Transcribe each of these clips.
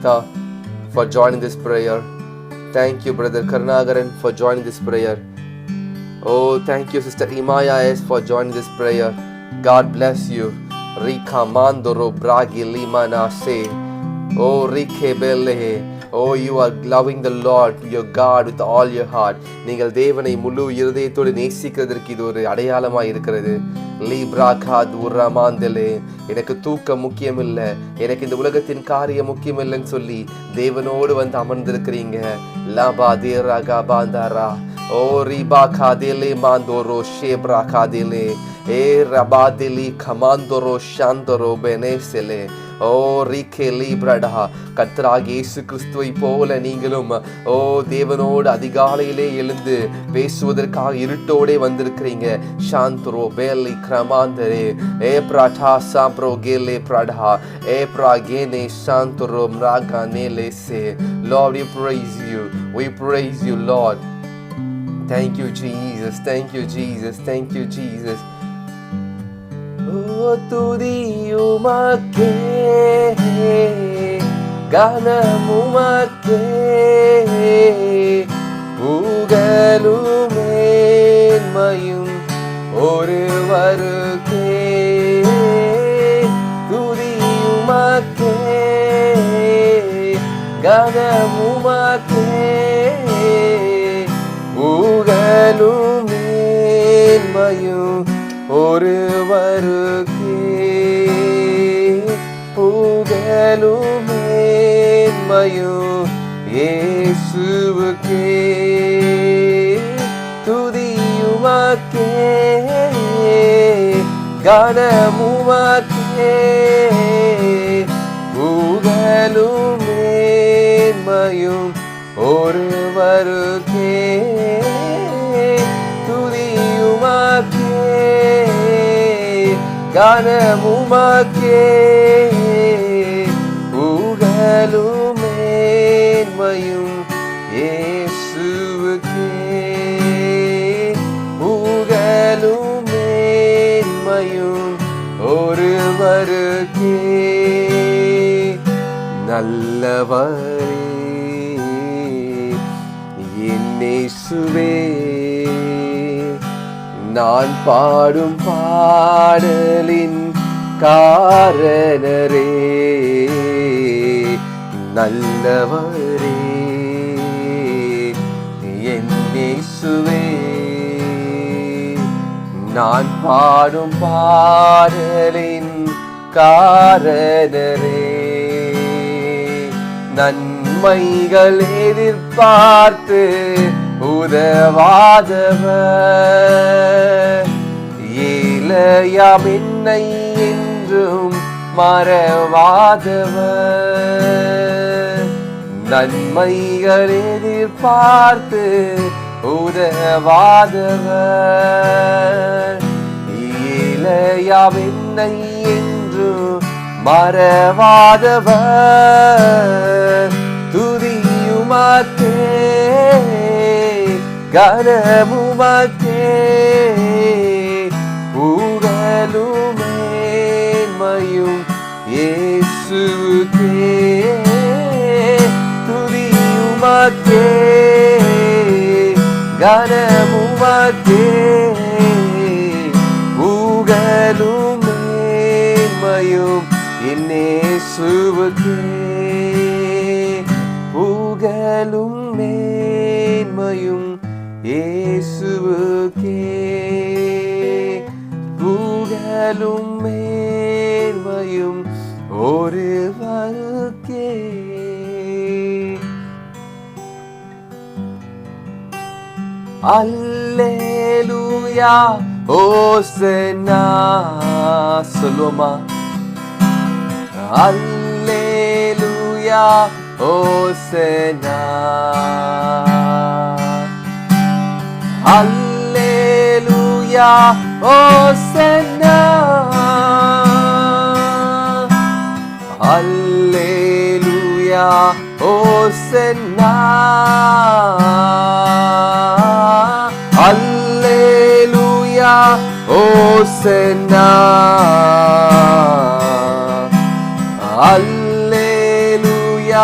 for joining this prayer. Thank you, Brother Karnagaran, for joining this prayer. Oh, thank you, Sister Imaya S, for joining this prayer. God bless you. Rika Mandoro Bragi Limana Se. Oh, Rike Bele. Oh, you are loving the Lord, your God, with all your heart. நீங்கள் தேவனை முழு இருதயத்தோடு நேசிக்கிறதற்கு இது ஒரு அடையாளமாக இருக்கிறது. Libra காத் உர்ரமாந்தலே. எனக்கு தூக்கம் முக்கியம் இல்லை, எனக்கு இந்த உலகத்தின் காரியம் முக்கியம் இல்லைன்னு சொல்லி தேவனோடு வந்து அமர்ந்திருக்கிறீங்க. லாபா தேரா பாந்தாரா. ஓ ரிபா காதேலே மாந்தோரோ ஷேப்ரா காதேலே. ஏ ரபாதிலி கமாந்தோரோ ஷாந்தோரோ பெனேசெலே. ஓ ரீகே லீப்ரடா. கர்த்தராகிய இயேசு கிறிஸ்துவை போல நீங்களும் ஓ தேவனோடு அதிகாலையிலே எழுந்து பேசுவதற்காக இருட்டோடே வந்திருக்கிறீங்க. சாந்தரோ பேலி கிரமாந்தரே ஏ பிராடா சாப்ரோ கேலே பிராடா ஏ பிராகேனே சாந்தரோ மிராகா நேலேசே. Lord, we praise you. We praise you, Lord. Thank you, Jesus. Thank you, Jesus. Thank you, Jesus. Oh, துதியுமக்கே கனமுமக்கே புகழும் மேன்மையும் ஒருவருக்கே. துதியுமக்கே கனமுமக்கே புகழும் மேன்மையும் ஒருவருக்கே. புகழும் மேன்மையும் இயேசுவுக்கே. துதியுமக்கே கனமுமக்கே புகழும் மேன்மையும் ஒருவருக்கே. துதியுமக்கே கனமுமக்கே புகழும் மேன்மையும் இயேசுவுக்கே. புகழும் மேன்மையும் ஒருவருக்கே. நல்லவரே என் இயேசுவே, நான் பாடும் பாடலின் காரணரே. நல்லவரே என் இயேசுவே, நான் பாடும் பாடலின் காரணரே. நன்மைகள் எதிர்பார்த்து உதவாதவர், ஏழையாம் என்னை என்றும் மறவாதவர். நன்மைகள் எதிர்பார்த்து உதவாதவர், ஏழையாம் என்னை என்றும் மறவாதவர். துதியுமக்கே கனமுமக்கே புகழும் மேன்மையும் இயேசுவுக்கே. துதியுமக்கே கனமுமக்கே புகழும் மேன்மையும் இயேசுவுக்கே. புகழும் மேன்மையும் இயேசுவுக்கே. புகழும் மேன்மையும் ஒருவருக்கே. அல்லேலூயா ஓசன்னா சொல்லுமா. அல்லேலூயா ஓசன்னா. அல்லேலூயா ஓசன்னா. அல்லேலூயா ஓசன்னா. அல்லேலூயா ஓசன்னா. அல்லேலூயா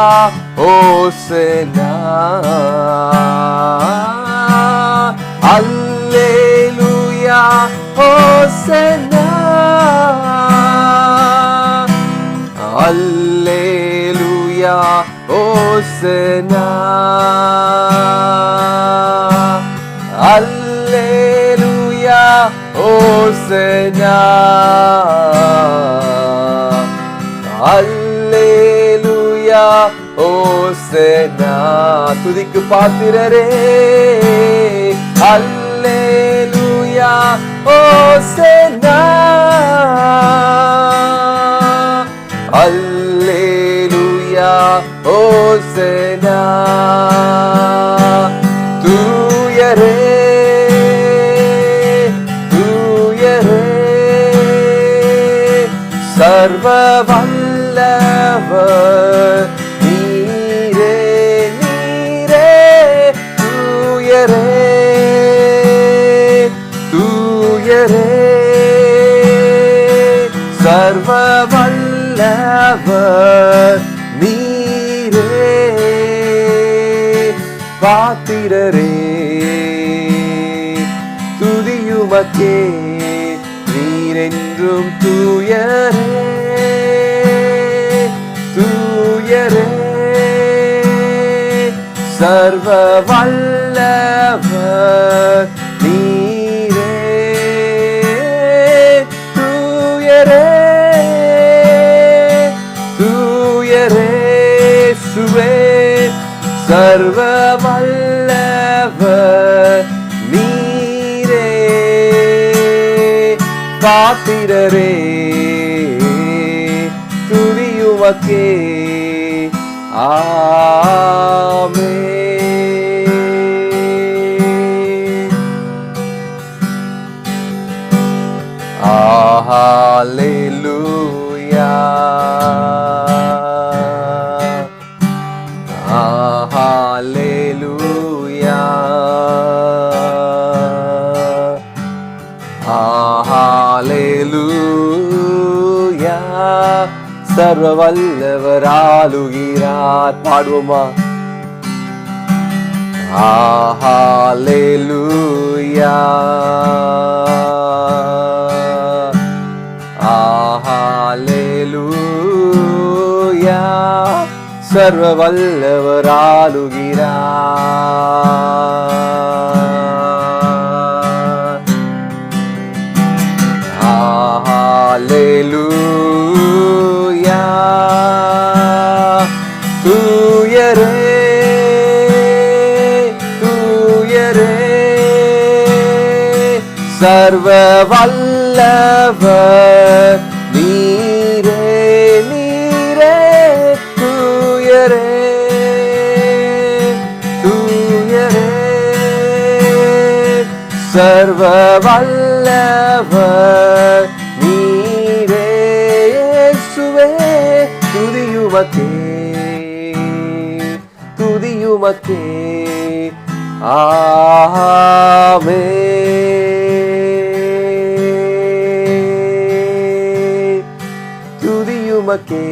Hosanna, Alleluia, Hosanna, Alleluia, Hosanna, Alleluia, Hosanna, Alleluia, Hosanna. துதிக்கு பாத்திரரே, Alleluia, Hosanna, Alleluia, Hosanna. தூயரே, தூயரே, சர்வ வல்லவர் நீரே, நீரே, தூயரே, தூயரே, சர்வ வல்லவர் நீரே, பாத்திரரே, துதியுமக்கே, நீரென்றும் தூயரே, தூயரே, சர்வ வல்லவர் நீரே, தூயரே, தூயரே, சுவே, சர்வ வல்லவர் நீரே, பாத்திரரே, துதியுமக்கே, ஆமென். ஹல்லேலூயா, ஹல்லேலூயா, ஹல்லேலூயா, சர்வ வல்லவர் ஆளுகிறார். பாடுவோமா? ஹல்லேலூயா, ஹல்லேலூயா, சர்வ வல்லவர் ஆளுகிறார். ஹல்லேலூயா, தூயரே, தூயரே, சர்வ வல்லவர் நீரே, நீரே, தூயரே, தூயரே, சர்வ வல்லவர் நீரே, இயேசுவே, துதியுமக்கே, துதியுமக்கே, ஆமென். துதியுமக்கே,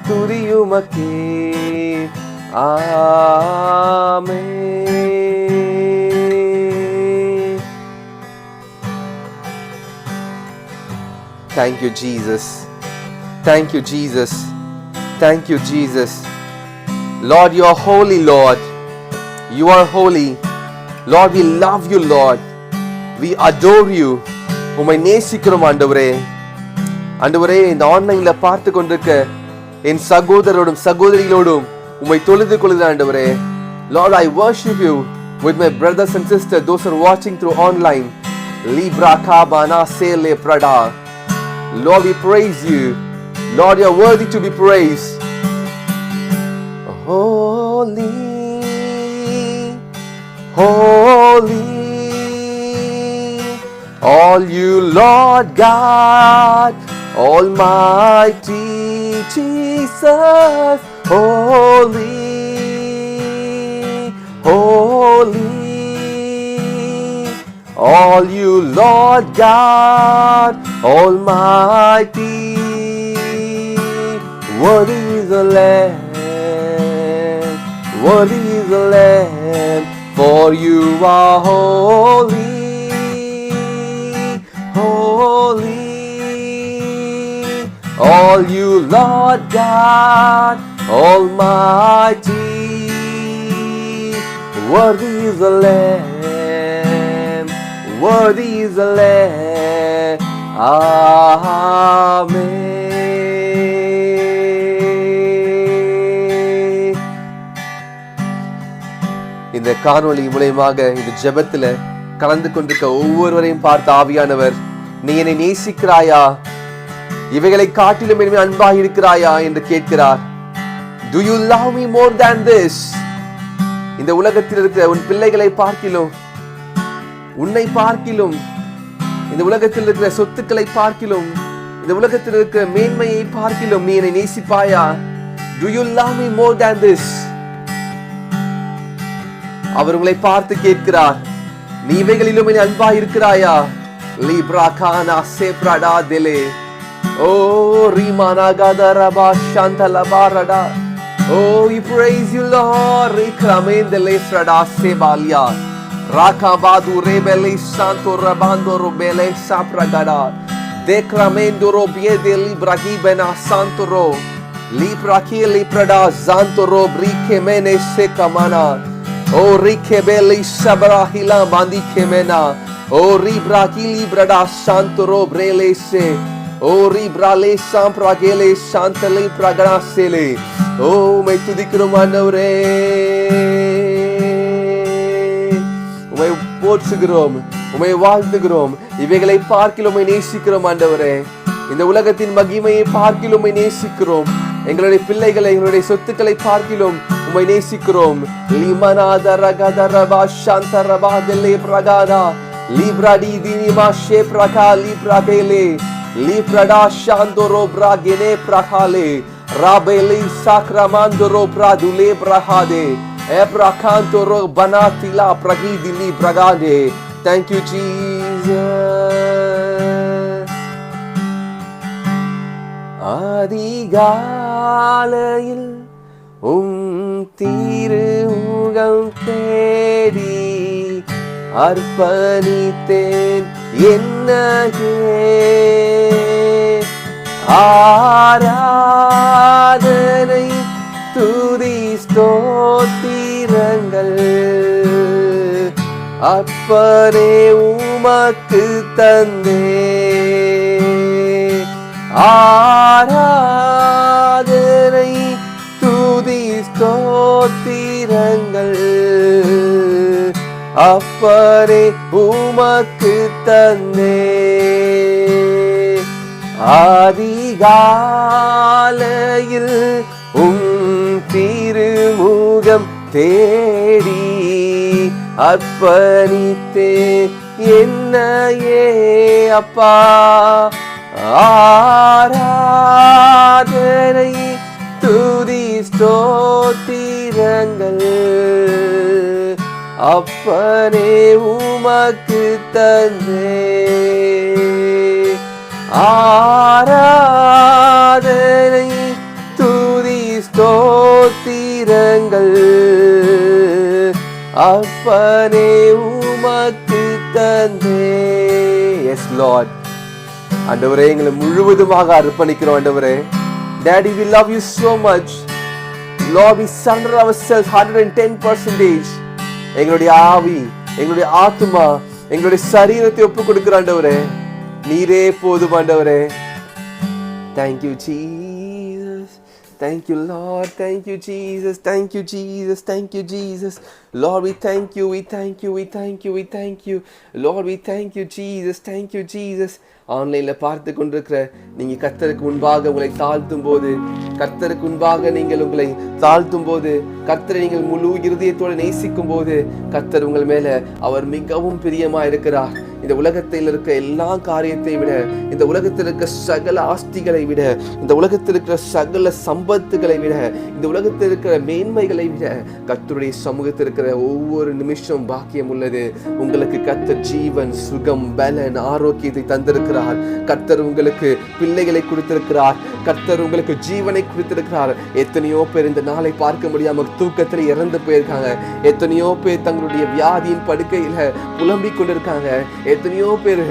துதியுமக்கே, ஆமென். Thank you, Jesus. Thank you, Jesus. Thank you, Jesus. Lord, you are holy, Lord. You are holy. Lord, we love you, Lord. We adore you. உம்மை நேசிக்கிறோம் ஆண்டவரே. ஆண்டவரே, இந்த ஆன்லைன்ல பார்த்து கொண்டிருக்க என் சகோதரரோடும் சகோதரிகளோடும் உம்மை தொழுது கொள்கிறேன் ஆண்டவரே. Lord, I worship you with my brothers and sisters, those who are watching through online. Libra kabana sele prada. Lord, we praise you. Lord, you are worthy to be praised. Holy, holy, all you Lord God Almighty Jesus. Holy, holy, all you Lord God Almighty. Worthy is the Lamb, worthy is the Lamb, for you are holy, holy. All you Lord God Almighty, worthy is the Lamb, worthy is the Lamb. Amen. இந்த காணொளி மூலமாக இந்த ஜெபத்துல கலந்து கொண்டிருக்க ஒவ்வொருவரையும் பார்த்த ஆவியானவர், நீ என்னை நேசிக்கிறாயா, இவைகளை காட்டிலும் என்னை அன்பாக இருக்கிறாயா என்று கேட்கிறார். Do you love me more than this? இந்த உலகத்தில் இருக்கிற உன் பிள்ளைகளை பார்க்கிலும், உன்னை பார்க்கிலும், இந்த உலகத்தில் இருக்கிற சொத்துக்களை பார்க்கிலும், இந்த உலகத்தில் இருக்கிற மேன்மையை பார்க்கிலும் நீ என்னை நேசிப்பாயா? Do you love me more than this? அவர் உங்களை பார்த்து கேட்கிறார், நீ இவைகளிலும் என்னை அன்பாக இருக்கிறாயா? லிப்ரா கானா சேப்ரடா தெலே ஓ ரீமானா கதரபா சாந்தலபாரடா. Oh, we praise you, Lord. Rikramentele frada sebalia. Rakabadu rebele santo rabando robele sapragada. Decramendo robiede libragi bena santo ro. Libraki liprada santo ro brike mene sekamana. Oh, rikebele sabrahila mandi kemena. Oh, ribraki librada santo ro brele se. Oh, ribrale sampragele santele pragrasele. Oh, உம்மை துதிக்கிறோம் ஆண்டவரே, உம்மை போற்றுகிறோம், உம்மை வாழ்த்துகிறோம். இவைகளை பார்க்கிலும் உம்மை நேசிக்கிறோம் ஆண்டவரே. இந்த உலகத்தின் மகிமையை பார்க்கிலும் உம்மை நேசிக்கிறோம். எங்களுடைய பிள்ளைகளை, எங்களுடைய சொத்துக்களை பார்க்கிலும் உம்மை நேசிக்கிறோம். லிமனாதரகதரபா சாந்தரபா தெல்லே பிரகாதா லிப்ரடி தினிமா ஷே பிரகா லிப்ரகேலே லிப்ரடா சாந்தோரோ பிரகேனே பிரகாலே Rabeli sacramandoro pradule brahade ebracantoro banatila pragidili bragade. Thank you, Jesus. அதிகாலையில் திருமுகம் தேடி அர்ப்பணித்தேன் என்னையே. ஆராதனை துதி ஸ்தோத்திரங்கள் அப்பனே உமக்கு தந்தே. ஆராதனை துதி ஸ்தோத்திரங்கள் அப்பனே உமக்கு தந்தே. அதிகாலையில் திருமுகம் தேடி அர்ப்பணித்தே என்னையே அப்பா. ஆராதனை துதி ஸ்தோத்திரங்கள் அப்பனே உமக்கு தந்தே. ஆராதனை துதி ஸ்தோத்திரங்கள் அப்பனே உமக்கு தந்தே. எஸ் லார்ட், ஆண்டவரே எங்களை முழுவதுமாக அர்ப்பணிக்கிறோம். ஆண்டவரே, Daddy, we love you so much. Lord, we surrender ourselves 110%. எங்களுடைய ஆவி, எங்களுடைய ஆத்துமா, எங்களுடைய சரீரத்தை ஒப்பு கொடுக்கிற ஆண்டவரே, நீரே போதும் ஆண்டவரே. Thank you, Jesus. Thank you, Lord. Thank you, Jesus. Thank you, Jesus. Thank you, Jesus. Lord, we thank you. We thank you. We thank you. We thank you. Lord, we thank you, Jesus. Thank you, Jesus. ஆன்லைன்ல பார்த்து கொண்டிருக்கிற நீங்க கர்த்தருக்கு முன்பாக உங்களை தாழ்த்தும் போது, கர்த்தருக்கு முன்பாக நீங்கள் உங்களை தாழ்த்தும் போது, கர்த்தரை நீங்கள் முழு இருதயத்தோடு நேசிக்கும் போது, கர்த்தர் உங்கள் மேல அவர் மிகவும் பிரியமா இருக்கிறார். இந்த உலகத்தில் இருக்க எல்லா காரியத்தை விட, இந்த உலகத்தில் இருக்க சகல ஆஸ்திகளை விட, இந்த உலகத்தில் இருக்கிற சகல சம்பத்துகளை விட, இந்த உலகத்தில் இருக்கிற மேன்மைகளை விட கர்த்தருடைய சமூகத்தில் இருக்கிற ஒவ்வொரு நிமிஷம் பாக்கியம் உள்ளது. உங்களுக்கு கர்த்தர் ஜீவன், சுகம், பலன், ஆரோக்கியத்தை தந்திருக்கிறார். கர்த்தர் உங்களுக்கு பிள்ளைகளை கொடுத்திருக்கிறார். கர்த்தர் உங்களுக்கு ஜீவனை கொடுத்திருக்கிறார். எத்தனையோ பேர் இந்த நாளை பார்க்க முடியாம தூக்கத்தில் இறந்து போயிருக்காங்க. எத்தனையோ பேர் தங்களுடைய வியாதியின் படுக்கையில புலம்பிக் கொண்டிருக்காங்க. எத்தனையோ பேர்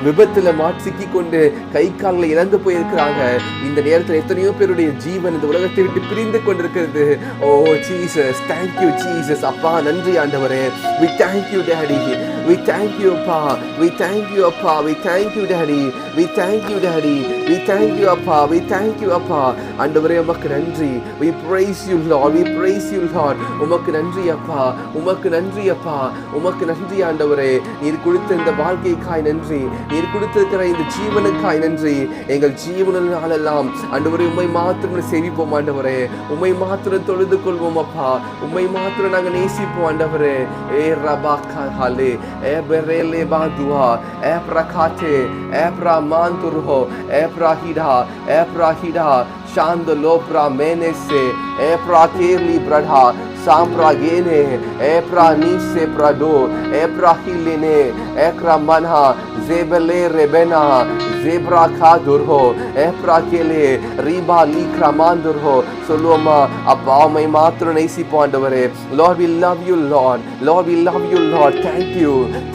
விபத்துல சிக்கி கொண்டு கை கால்களை இழந்து போயிருக்கிறாங்க. இந்த நேரத்தில் எத்தனையோ பேருடைய ஜீவன் இந்த உலகத்தை விட்டு பிரிந்து கொண்டிருக்கிறது. ஓ ஜீசஸ், thank you ஜீசஸ். அப்பா நன்றி ஆண்டவரே. we thank you daddy, we thank you அப்பா, we thank you அப்பா, we thank you daddy, we thank you daddy, we thank you அப்பா, we thank you அப்பா. ஆண்டவரே உமக்கு நன்றி. we praise you Lord, we praise you Lord. உமக்கு நன்றி அப்பா, உமக்கு நன்றி அப்பா, உமக்கு நன்றி ஆண்டவரே. நீர் கொடுத்த இந்த வாழ்க்கைக்காய் நன்றி, நீர் கொடுத்திருக்கிற இந்த ஜீவனுக்காய் நன்றி. எங்கள் ஜீவனாலெல்லாம் ஆண்டவரே உம்மை மாத்திரம் சேவிப்போம் ஆண்டவரே. உம்மை மாத்திரம் தொழுது கொள்வோம் அப்பா. உம்மை மாத்திரம் நாங்கள் நேசிப்போம் ஆண்டவரே. ஏ ரபாக்கா ஹாலே, ஏ பெரேலே பாதுவா, ஏ பிரகாட்டே, ஏ பிரமாந்துர்ஹோ, ஏ பிரஹிடா, ஏ பிரஹிடா, शांद लोप्रा मैंने से एप्रा केरली ब्रढ़ा सांप्रा गेने एप्रा नीसे प्राडो एप्रा हिलेने एक्रा मनहा जेबले रेबेना जेब्रा खादुर हो एप्रा केले रीबा लीक्रा मांदुर हो सोलोमा அப்பா மை மாத்திரம் நேசிப்போம் ஆண்டவரே. Lord we love you Lord, Lord we love you Lord.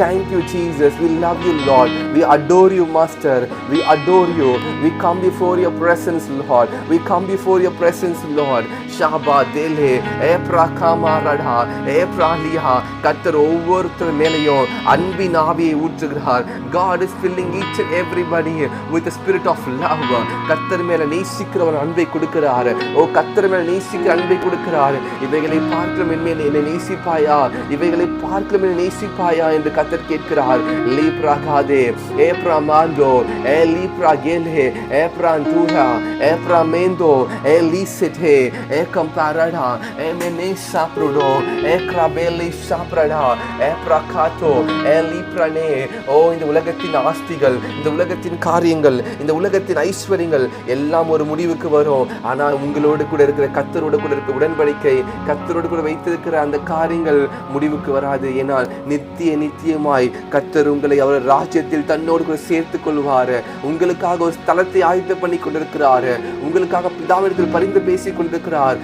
Thank you Jesus, we love you Lord, we adore you Master, we adore you. We come before your presence Lord, we come before your presence Lord. Shaba dele epra kamarada epra liha. கர்த்தர் ஒவ்வொருத்தர் மேலையும் அன்பின் ஆவியை ஊற்றுகிறார். God is filling each and everybody with the spirit of love. கர்த்தர் மேல நேசிக்கிறவர் அன்பை கொடுக்கிறார். ஓ கர்த்தர் மேல நேசிக்கிற அன்பை கொடுக்கிறார். இவைகளை பார்க்கலாம் என்னை நேசிப்பாயா, இவைகளை பார்க்கலாம் என்னை நேசிப்பாயா என்று கர்த்தர் கேட்கிறார். லீப்ரா காதே ஏப்ரா மாந்தோ ஏ லீப்ரா கேலே ஏப்ரா தூரா ஏப்ரா மேந்தோ ஏ லீசெட்டே ஏ கம்பாரடா ஏ மெனே சாப்ருடோ ஏ கிராபேலி சாப்ரடா ஏ பிரகாட்டோ ஏ லீப்ரனே. ஓ இந்த உலகத்தின் ஆஸ்திகள், இந்த உலகத்தின் காரியங்கள், இந்த உலகத்தின் ஐஸ்வர்யங்கள் எல்லாம் ஒரு முடிவுக்கு வரும். ஆனால் உங்களோடு கூட இருக்கிற கர்த்தரோடு கூட இருக்கிற உடன்படிக்கை, கர்த்தரோடு கூட வைத்திருக்கிற அந்த காரியங்கள் முடிவுக்கு வராது. ஏனால் நித்தியமாய் கர்த்தர் உங்களை அவர் ராஜ்யத்தில் தன்னோடு கூட சேர்த்துக் கொள்வார். உங்களுக்காக ஒரு ஸ்தலத்தை ஆயத்தம் பண்ணி கொண்டிருக்கிறார். உங்களுக்காக பிதாவிடத்தில் பரிந்து பேசிக் கொண்டிருக்கிறார்.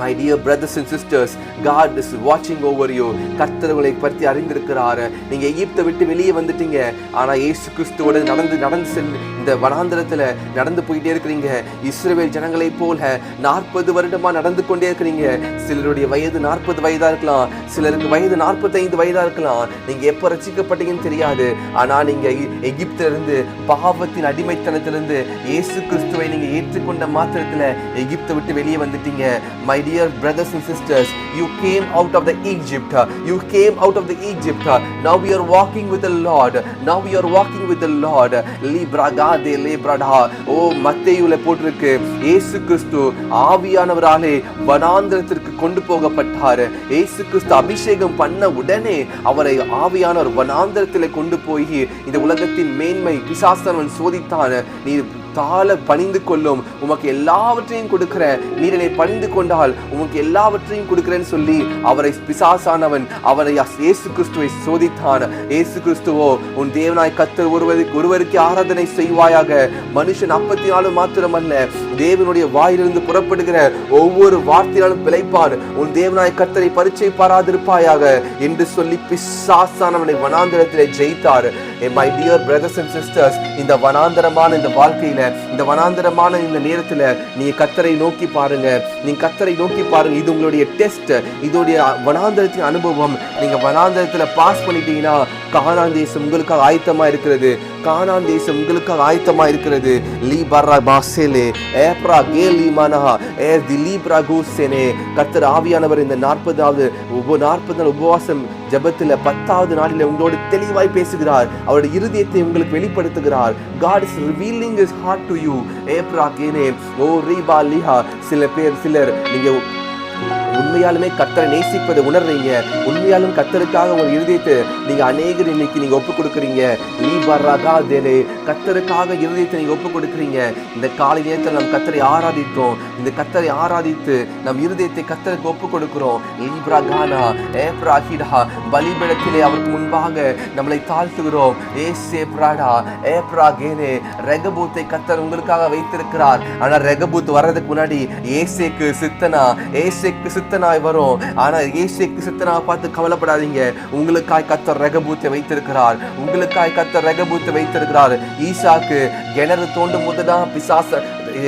My dear brothers and sisters, God is watching over you. கர்த்தர் உங்களை பற்றி அறிந்திருக்கிறார். நீங்க எகிப்தை விட்டு வெளியே வந்துட்டீங்க. ஆனா இயேசு கிறிஸ்துவோட நடந்து இந்த வனாந்தரத்துல நடந்து போயிட்டே இருக்கிறீங்க. இஸ்ரவேல் ஜனங்களை போல 40 வருடமா நடந்து கொண்டே இருக்கிறீங்க. சிலருடைய வயது 40 வயதா இருக்கலாம், சிலருக்கு வயது 45 வயதா இருக்கலாம். நீங்க எப்ப ரட்சிக்கப்பட்டீங்கன்னு தெரியாது. ஆனா நீங்க எகிப்திலிருந்து, பாவத்தின் அடிமைத்தனத்திலிருந்து இயேசு கிறிஸ்துவை நீங்க ஏற்றுக்கொண்ட மாத்திரத்துல எகிப்தை விட்டு வெளியே வந்துட்டீங்க. My dear brothers and sisters, you came out of the Egypt. You came out of the Egypt. Now we are walking with the Lord. Now we are walking with the Lord. Libragade lebrada. Oh மத்தேயுல போட்டிருக்கு, இயேசு கிறிஸ்து ஆவியானவராலே வனாந்தரத்திற்கு கொண்டு போகப்பட்டார். இயேசு கிறிஸ்து அபிஷேகம் பண்ண உடனே அவரை ஆவியானவர் வனாந்தரத்திலே கொண்டு போய் இந்த உலகத்தின் மேன்மை பிசாசானவன் சோதித்தான். நீ தாழ பணிந்து கொள்ளும், உமக்கு எல்லாவற்றையும் கொடுக்கிற, நீர் என்னை பணிந்து கொண்டால் உமக்கு எல்லாவற்றையும் கொடுக்கிறேன்னு சொல்லி அவரை பிசாசானவன் அவரை இயேசு கிறிஸ்துவை சோதித்தான். இயேசு கிறிஸ்துவோ உன் தேவனாய் கர்த்தர் ஒருவருக்கு ஆராதனை செய்வாயாக. மனுஷன் அப்பத்தினாலும் மாத்திரமல்ல, தேவனுடைய வாயிலிருந்து புறப்படுகிற ஒவ்வொரு வார்த்தையாலும் பிழைப்பான். உன் தேவனாய் கர்த்தரை பரீட்சை பாராதிருப்பாயாக என்று சொல்லி பிசாசானவனை வனாந்தரத்திலே ஜெயித்தார். My dear brothers and sisters, இந்த வனாந்தரமான இந்த வாழ்க்கையில, இந்த வனாந்தரமான இந்த நேரத்துல நீங்க கர்த்தரை நோக்கி பாருங்க. நீங்க கர்த்தரை நோக்கி பாருங்க. இது உங்களுடைய டெஸ்ட், இதோடைய வனாந்தரத்தின் அனுபவம். நீங்க வனாந்தரத்துல பாஸ் பண்ணிட்டீங்கன்னா கானான் தேசம் உங்களுக்காக ஆயத்தமா இருக்கிறது. கானான் தேசம் உங்களுக்காக ஆயத்தமா இருக்கிறது. லீபரா பாசேலே ஏப்ரா கேலி மனஹா ஏ திலீப்ரா கூசேனே. கர்த்தர் ஆவியானவர் இந்த 40வது நாள் உபவாசம் ஜெபத்துல 10வது நாளில் உங்களோடு தெளிவாய் பேசுகிறார். அவருடைய இருதயத்தை உங்களுக்கு வெளிப்படுத்துகிறார். God is revealing his heart to you. ஏப்ரா கேனே ஓ ரீபா லிஹா. சிலர் நீங்க உண்மையாலுமே கர்த்தரை நேசிப்பதை உணர்றீங்க, உண்மையாலும் கர்த்தருக்காக ஒரு இருதயத்தை நீங்க அநேகர் இன்னைக்கு நீங்க ஒப்பு கொடுக்குறீங்க. கர்த்தருக்காக இருதயத்தை நீங்க ஒப்பு கொடுக்குறீங்க. இந்த காலை நேரத்தில் நாம் கர்த்தரை ஆராதித்தோம். இந்த கர்த்தரை ஆராதித்து நம் இருதயத்தை கர்த்தருக்கு ஒப்பு கொடுக்கிறோம். பலிபீடத்திலே அவருக்கு முன்பாக நம்மளை தாழ்த்துகிறோம். ரெகபூத்தை கர்த்தர் உங்களுக்காக வைத்திருக்கிறார். ஆனா ரெகபூத் வர்றதுக்கு முன்னாடி ஏசேக்கு சித்தனாய் வரும். ஆனா ஏசேக்கு சித்தனா பார்த்து கவலைப்படாதீங்க. உங்களுக்காய் கர்த்தர் ரெகபூத்தை வைத்திருக்கிறார். உங்களுக்காய் கர்த்தர் ரெகபூத்தை வைத்திருக்கிறார். ஈசாக்கு கிணறு தோண்டும் போதுதான் பிசாச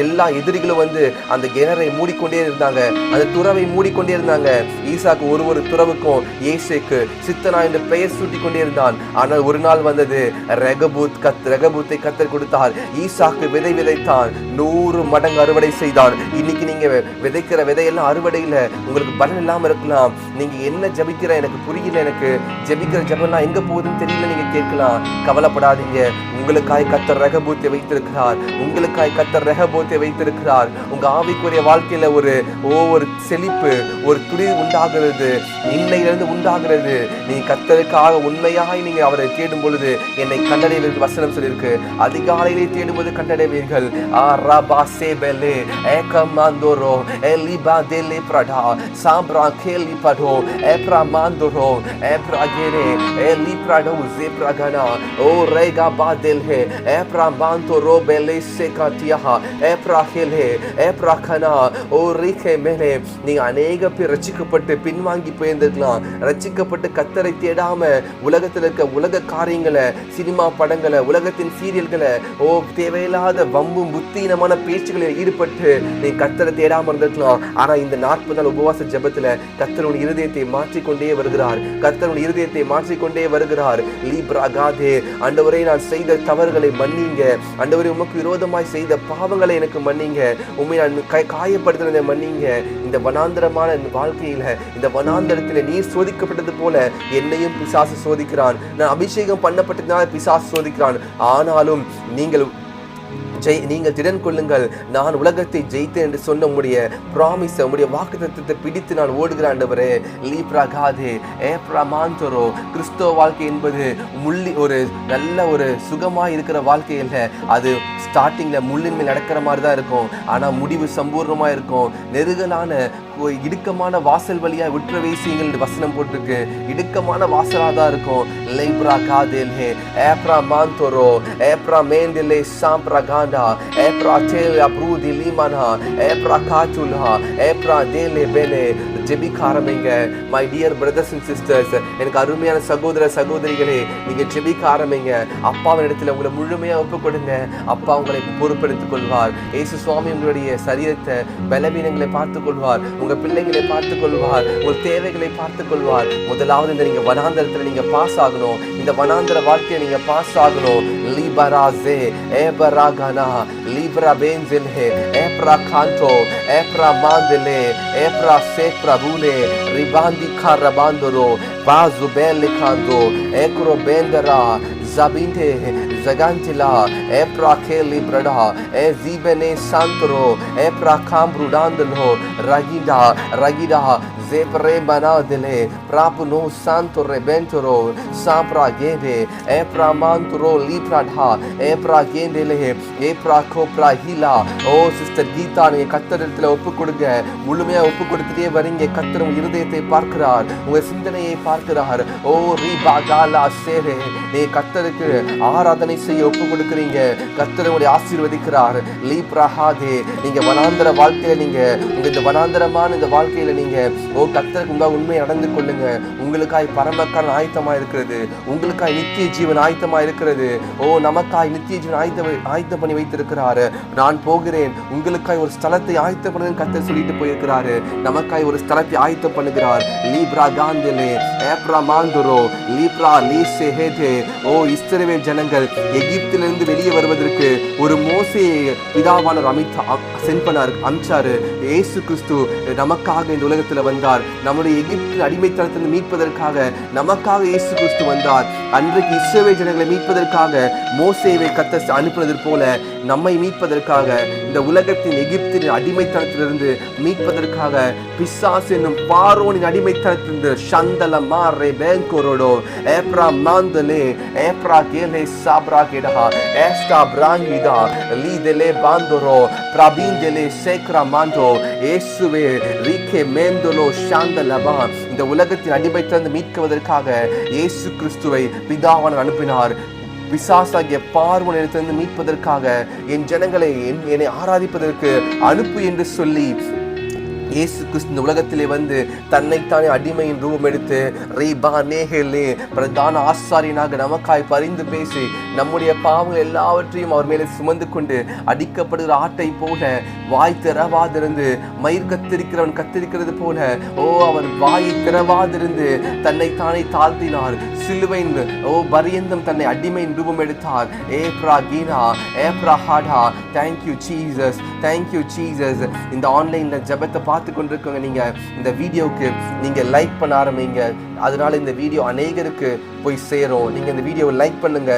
எல்லா எதிரிகளும் வந்து அந்த கிணறை மூடிக்கொண்டே இருந்தாங்க, அந்த துறவை மூடிக்கொண்டே இருந்தாங்க. ஈசாக்கு ஒரு துறவுக்கும் ஏசேக்கு சித்தனா என்ற பெயர் சூட்டி கொண்டே இருந்தான். ஆனால் ஒரு நாள் வந்தது, ரெகபூத்தை கர்த்தர் கொடுத்தார். ஈசாக்கு விதை விதைத்தான், 100 மடங்கு அறுவடை செய்தான். இன்னைக்கு நீங்க விதைக்கிற விதையெல்லாம் அறுவடையில உங்களுக்கு பலன் இல்லாம இருக்கலாம். நீங்க என்ன ஜபிக்கிற எனக்கு புரியல, எனக்கு ஜபிக்கிற ஜபம்லாம் எங்க போகுதுன்னு தெரியல நீங்க கேட்கலாம். கவலைப்படாதீங்க. உங்களுக்காய் கர்த்தர் ரெகபூத்தை வைத்திருக்கிறார். உங்களுக்காய் கர்த்தர் ரெகபூத்தை வைத்திருக்கிறார். உங்க ஆவிக்குரிய வாழ்க்கையில ஒரு செழிப்பு, ஒரு துணிவு உண்டாகிறது, இன்னையிலிருந்து உண்டாகிறது. நீ கர்த்தருக்காக உண்மையாய் நீங்க அவரை தேடும் பொழுது என்னை கண்டடைவீர்கள் வசனம் சொல்லியிருக்கு. அதிகாலையிலே தேடும்போது கண்டடைவீர்கள். நீங்க அநேக பேர் ரட்சிக்கப்பட்டு பின்வாங்கி போயிருந்திருக்கலாம். ரட்சிக்கப்பட்டு கர்த்தரை தேடாம உலகத்தில் இருக்க உலக காரியங்களை, சினிமா படங்களை, உலகத்தின் சீரியல்களை, தேவையில்லாத வம்பும் புத்தீனமான பேச்சுகளில் ஈடுபட்டு நீ கர்த்தரை தேடாம இருந்திருக்கலாம். ஆனா இந்த 40 நாள் உபவாச ஜெபத்துல கர்த்தருடைய இருதயத்தை மாற்றிக்கொண்டே வருகிறார். கர்த்தருடைய இருதயத்தை மாற்றிக்கொண்டே வருகிறார். ஆண்டவரே, நான் செய்த தவறுகளை மன்னிங்க. ஆண்டவரே, உமக்கு விரோதமாய் செய்த பாவங்களை எனக்கு மன்னிங்க. உண்மை நான் காயப்படுத்தினதை மன்னிங்க. இந்த வனாந்தரமான வாழ்க்கையில, இந்த வனாந்தரத்தில் நீர் சோதிக்கப்பட்டது போல என்னையும் பிசாசு சோதிக்கிறான். நான் அபிஷேகம் பண்ணப்பட்டதுனால பிசாசு சோதிக்கிறான். ஆனாலும் நீங்கள் திடன் கொள்ளுங்கள், நான் உலகத்தை ஜெயித்தேன் என்று சொன்ன உடைய ப்ராமிஸ், உடைய வாக்குத்தத்தத்தை பிடித்து நான் ஓடுகிறேன் ஆண்டவரே. கிறிஸ்தவ வாழ்க்கை என்பது ஒரு நல்ல ஒரு சுகமாக இருக்கிற வாழ்க்கை இல்லை. அது ஸ்டார்டிங்ல முள்ளின் மேல் நடக்கிற மாதிரி தான் இருக்கும். ஆனா முடிவு சம்பூர்ணமா இருக்கும். நெருகலான இடுக்கமான வாசல் வழியா விற்ற வீசியங்கள் என்று வசனம் போட்டிருக்கு. இடுக்கமான வாசலா தான் இருக்கும். லைப்ரா காதேல்ஹே ஏப்ரா மாந்தோரோ ஏப்ரா மேந்திலே சாம்ப்ரா காண்டா ஏப்ரா தேல் அப்ரூதி லீமானா ஏப்ரா காச்சுல்ஹா ஏப்ரா தேலே பெலே. ஜெபிக்க ஆரம்பிங்க my dear brothers and sisters. எனக்கு அருமையான சகோதர சகோதரிகளே, நீங்க ஜெபிக்க ஆரம்பிங்க. அப்பாவின் இடத்துல உங்களை முழுமையா ஒப்பு கொடுங்க. அப்பா உங்களை பொறுப்பெடுத்துக் கொள்வார். இயேசு சுவாமி உங்களுடைய சரீரத்தை, பலவீனங்களை பார்த்துக் கொள்வார். உங்க பிள்ளைகளை பார்த்துக் கொள்வார். உங்கள் தேவைகளை பார்த்துக் கொள்வார். முதலாவது இந்த நீங்க வனாந்தரத்துல நீங்க பாஸ் ஆகணும். இந்த வனாந்தர வாழ்க்கையை நீங்க பாஸ் ஆகணும். லிபராசே ஏபராகனா லிப்ரா பென்ஜெல்ஹே ஏப்ரா காண்டோ ஏப்ரா மாந்தலே ஏப்ரா சேப்ரா Brune ribandi carabandoro vazu belle canto ecro bendera zabinte zagantila epra keli brada e zibene santro epra cambrudandelo ragida zepre banadele prapuno santo rebentoro sapra gede epra mantro lipradha epra gendele epra kopra hila. ஓ sister Geetha, நீங்க கர்த்தரிடத்துல ஒப்பு கொடுங்க. முழுமையா ஒப்பு கொடுத்துட்டே வரீங்க. கர்த்தர் உங்க இருதயத்தை பார்க்கிறார், உங்க சிந்தனையை பார்க்கிறார். ஓ ரிபாகாலா சேரே, நீங்க கர்த்தருக்கு ஆராதனை செய்ய ஒப்பு கொடுக்குறீங்க. கர்த்தர் உங்களை ஆசீர்வதிக்கிறார். லீப்ரஹாதே, நீங்க வனாந்தர வாழ்க்கையில நீங்க இந்த வனாந்தரமான இந்த வாழ்க்கையில நீங்க கர்த்தருக்கு உங்க உண்மை நடந்து கொள்ளுங்க. உங்களுக்காய் பரமக்காரன் ஆயத்தமா இருக்கிறது. உங்களுக்காய் நித்திய ஜீவன் ஆயத்தமா இருக்கிறது. நமக்காய் நித்திய ஜீவன் ஆயத்தம் பண்ணி வைத்திருக்கிறாரு. நான் போகிறேன், உங்களுக்காய் ஒரு ஸ்தலத்தை ஆயத்தம் பண்ணுங்க கர்த்தர் சொல்லிட்டு போயிருக்கிறாரு. நமக்காய் ஒரு ஸ்தலத்தை ஆயத்தம் பண்ணுகிறார். Libra காந்தலே ஏப்ரா மாந்துரோ Libra லீசே ஹேதே. ஓ இஸ்ரவேல் ஜனங்கள் எகிப்திலிருந்து வெளியே வருவதற்கு ஒரு மோசேயை பிதாவானவர் அமிச்சாரு. இயேசு கிறிஸ்து நமக்காக இந்த உலகத்துல வந்தார். நம்முடைய எகிப்தின் அடிமைத்தனத்திலிருந்து மீட்பதற்காக நமக்காக இயேசு கிறிஸ்து வந்தார். அன்றைக்கு இஸ்ரவேல் ஜனங்களை மீட்பதற்காக மோசேவை கர்த்தர் அனுப்பினது போல நம்மை மீட்பதற்காக, இந்த உலகத்தின் எகிப்தின் அடிமைத்தனத்திலிருந்து மீட்பதற்காக, பிசாசு என்னும் பார்வோனின் அடிமைத்தனத்திலிருந்து ஷந்தல மாரே பேங்கோரோடோ ஏப்ரா மாந்தலே ஏப்ரா கேலே சாப்ரா கேடா ஏஸ்டா பிராங்கிடா லீதலே பாந்தோரோ பிரபீந்தலே சேக்ரா மாந்தோ இயேசுவே ரீகே மேந்தோலோ ஷாந்தலபா. இந்த உலகத்தின் அடிமைத்தனத்திலிருந்து மீட்குவதற்காக இயேசு கிறிஸ்துவை பிதாவானவர் அனுப்பினார். பிசாசாகிய பார்வோனிடத்திலிருந்து மீட்பதற்காக, என் ஜனங்களை என்னை ஆராதிப்பதற்கு அனுப்பு என்று சொல்லி இயேசு கிறிஸ்து இந்த உலகத்திலே வந்து தன்னைத்தானே அடிமையின் ரூபம் எடுத்து ரீபா நேஹேலே பிரதான ஆசாரியனாக நமக்காய் பரிந்து பேசி நம்முடைய பாவங்கள் எல்லாவற்றையும் அவர் மேலே சுமந்து கொண்டு அடிக்கப்படுகிற ஆட்டை போல வாய் திறவாதிருந்து மயிர் கத்திரிக்கிறவன் கத்திரிக்கிறது போல அவர் வாயை திறவாதிருந்து தன்னைத்தானே தாழ்த்தினார். சிலுவையின் பரியந்தம் தன்னை அடிமையின் ரூபம் எடுத்தார். ஏப்ரா கீனா ஏப்ரா ஹாடா. Thank you Jesus, thank you Jesus. இந்த ஆன்லைன்ல ஜெபத்தை பார்த்து கொண்டிருக்கவங்க, நீங்க இந்த வீடியோவுக்கு நீங்க லைக் பண்ண ஆரம்பிங்க. அதனால இந்த வீடியோ அநேகருக்கு போய் சேரும். நீங்க இந்த வீடியோவை லைக் பண்ணுங்க.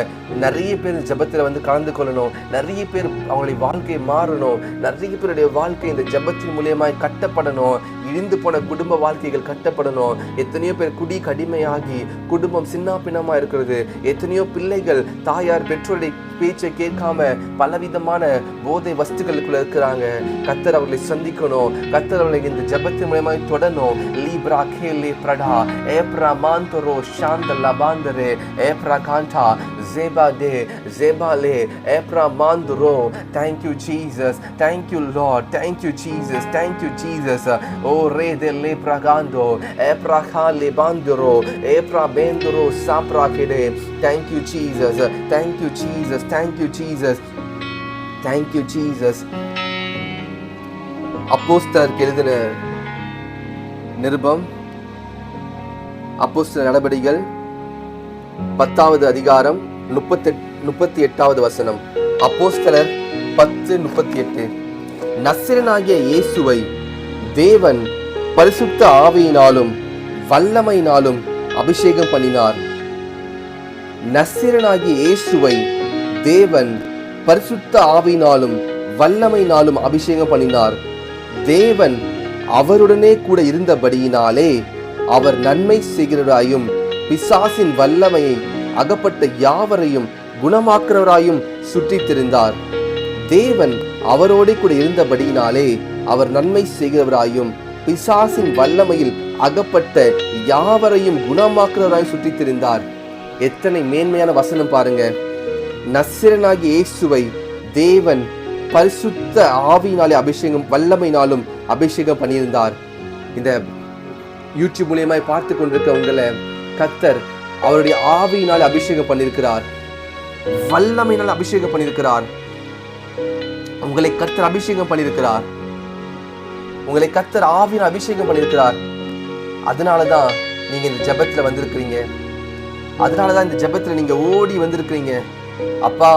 நிறைய பேர் ஜெபத்தில் வந்து கலந்து கொள்ளணும். நிறைய பேர் அவங்களுடைய வாழ்க்கையை மாறணும். நிறைய பேருடைய வாழ்க்கை இந்த ஜெபத்தின் மூலியமாய் கட்டப்படணும். இழிந்து போன குடும்ப வாழ்க்கைகள் கட்டப்படணும். எத்தனையோ பேர் குடி கடிமையாகி குடும்பம் சின்ன பின்னமா இருக்கிறது. எத்தனையோ பிள்ளைகள் தாயார் பெற்றோருடைய பேச்சை கேட்காம பலவிதமான போதை வஸ்துக்களுக்குள்ள இருக்கிறாங்க. கர்த்தர் அவர்களை சந்திக்கணும். கர்த்தர் அவர்களை இந்த ஜெபத்தின் மூலமாய் தொடரணும். லீப்ரா கேலே பிரடா ஏப்ரா மாந்தரோ ஷாந்த லபாந்தரே ஏப்ரா காண்டா ஜேபா டே ஜேபாலே ஏப்ரா மாந்துரோ. Thank you Jesus, thank you Lord, thank you Jesus, thank you Jesus. ஓ ரே தே லே பிரகாந்தோ ஏப்ரா காலே பாந்துரோ ஏப்ரா பேந்துரோ சாப்ரா கேடே. Thank you Jesus, thank you Jesus, thank you Jesus, thank you Jesus. அப்போஸ்தலருக்கு எழுதின நிருபம், அப்போஸ்தலர் நடபடிகள் 10வது அதிகாரம் 38வது வசனம். அப்போஸ்தலர் 10:38. நசரேயனாகிய இயேசுவை தேவன் பரிசுத்த ஆவியினாலும் வல்லமையினாலும் அபிஷேகம் பண்ணினார். நசரேயனாகிய இயேசுவை தேவன் பரிசுத்த ஆவியினாலும் வல்லமையினாலும் அபிஷேகம் பண்ணினார். தேவன் அவருடனே கூட இருந்தபடியினாலே அவர் நன்மை செய்கிறவராயும் பிசாசின் வல்லமையை அகப்பட்ட யாவரையும் குணமாக்குறவராயும் சுற்றித் திரிந்தார். தேவன் அவரோடு கூட இருந்தபடியினாலே அவர் நன்மை செய்கிறவராயும் பிசாசின் வல்லமையில் அகப்பட்ட யாவரையும் குணமாக்குறவராயும் சுற்றித் திரிந்தார். எத்தனை மேன்மையான வசனம் பாருங்க. நசரேயனாகிய இயேசுவை தேவன் பரிசுத்த ஆவியினாலே அபிஷேகம் வல்லமையினாலும் அபிஷேகம் பண்ணியிருந்தார். இந்த யூடியூப் மூலியமாய் பார்த்து கொண்டிருக்க உங்களை கர்த்தர் அவருடைய ஆவியினாலே அபிஷேகம் பண்ணியிருக்கிறார். வல்லமையினால் அபிஷேகம் பண்ணியிருக்கிறார். உங்களை கர்த்தர் அபிஷேகம் பண்ணியிருக்கிறார். உங்களை கர்த்தர் ஆவியினால் அபிஷேகம் பண்ணியிருக்கிறார். அதனாலதான் நீங்க இந்த ஜெபத்துல வந்திருக்கிறீங்க. அதனாலதான் இந்த ஜெபத்துல நீங்க ஓடி வந்திருக்கிறீங்க. அப்பா,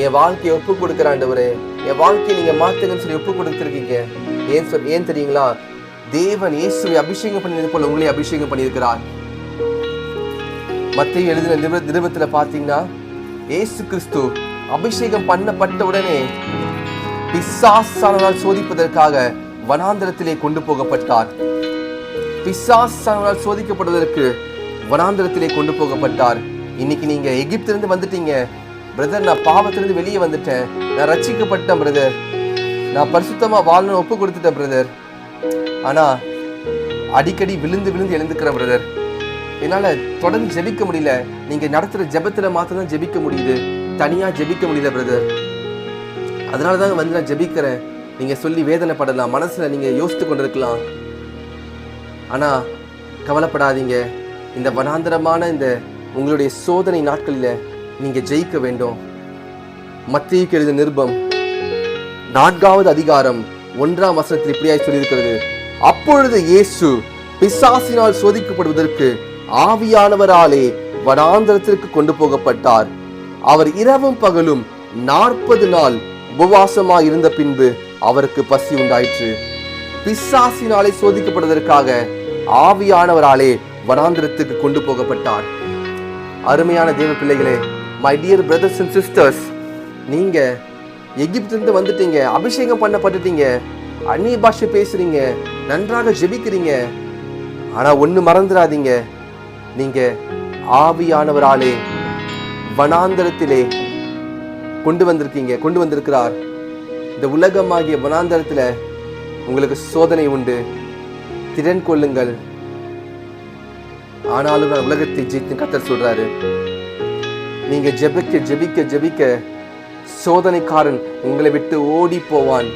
என் வாழ்க்கையை ஒப்பு கொடுக்கிற ஆண்டவரே, என் வாழ்க்கையை நீங்க மாத்துங்கன்னு சொல்லி ஒப்பு கொடுத்திருக்கீங்க. ஏன் தெரியுங்களா? தேவன் இயேசுவை அபிஷேகம் பண்ணியது போல உங்களே அபிஷேகம் பண்ணியிருக்கிறார். மத்தேயு எழுதின நிருபத்துல பாத்தீங்கன்னா, இயேசு கிறிஸ்து அபிஷேகம் பண்ணப்பட்ட உடனே பிசாசானால் சோதிப்பதற்காக வனாந்தரத்திலே கொண்டு போகப்பட்டார். பிசாசானால் சோதிக்கப்படுவதற்கு வனாந்தரத்திலே கொண்டு போகப்பட்டார். இன்னைக்கு நீங்க எகிப்திலிருந்து வந்துட்டீங்க பிரதர். நான் பாவத்திலிருந்து வெளியே வந்துட்டேன். நான் ரட்சிக்கப்பட்டேன் பிரதர். நான் பரிசுத்தமா வாழணும் ஒப்பு கொடுத்துட்டேன் பிரதர். ஆனா அடிக்கடி விழுந்து விழுந்து எழுந்துக்கிறேன் பிரதர். என்னால தொடர்ந்து ஜெபிக்க முடியல. நீங்க நடத்துற ஜெபத்துல மாத்திரம் ஜெபிக்க முடியுது, தனியா ஜெபிக்க முடியல பிரதர். அதனாலதான் வந்து நான் ஜெபிக்கிறேன். நீங்க சொல்லி வேதனைப்படலாம், மனசுல நீங்க யோசித்து கொண்டிருக்கலாம். ஆனா கவலைப்படாதீங்க. இந்த வனாந்தரமான இந்த உங்களுடைய சோதனை நாட்களில நீங்க ஜெயிக்க வேண்டும். மத்தேயுக்கு எழுதின நிருபம் 4வது அதிகாரம் 1ஆம் வசனத்தில் இப்படியாய் சொல்லியிருக்கிறது. அப்பொழுது இயேசு பிசாசினால் சோதிக்கப்படுவதற்கு ஆவியானவராலே வனாந்தரத்திற்கு கொண்டு போகப்பட்டார். அவர் இரவும் பகலும் 40 நாள் உபவாசமாய் இருந்த பின்பு அவருக்கு பசி உண்டாயிற்று. பிசாசினாலே சோதிக்கப்படுவதற்காக ஆவியானவராலே வனாந்தரத்துக்கு கொண்டு போகப்பட்டார். அருமையான தேவ பிள்ளைகளே, my dear brothers and sisters, நீங்க எகிப்திலிருந்து வந்துட்டீங்க, அபிஷேகம் பண்ணப்பட்டுட்டீங்க, அந்நிய பாஷை பேசுறீங்க, நன்றாக ஜெபிக்கிறீங்க. ஆனா ஒண்ணு மறந்துடாதீங்க, நீங்க ஆவியானவராலே வனாந்தரத்திலே கொண்டு வந்திருக்கிறார். இந்த உலகமாகிய வனாந்தரத்துல உங்களுக்கு சோதனை உண்டு, திறன் கொள்ளுங்கள். ஆனாலும் நான் உலகத்தை ஜெயித்து கர்த்தர் சொல்றாரு. நீங்க ஜெபிக்க ஜெபிக்க ஜெபிக்க சோதனைக்காரன் உங்களை விட்டு ஓடி போவான்.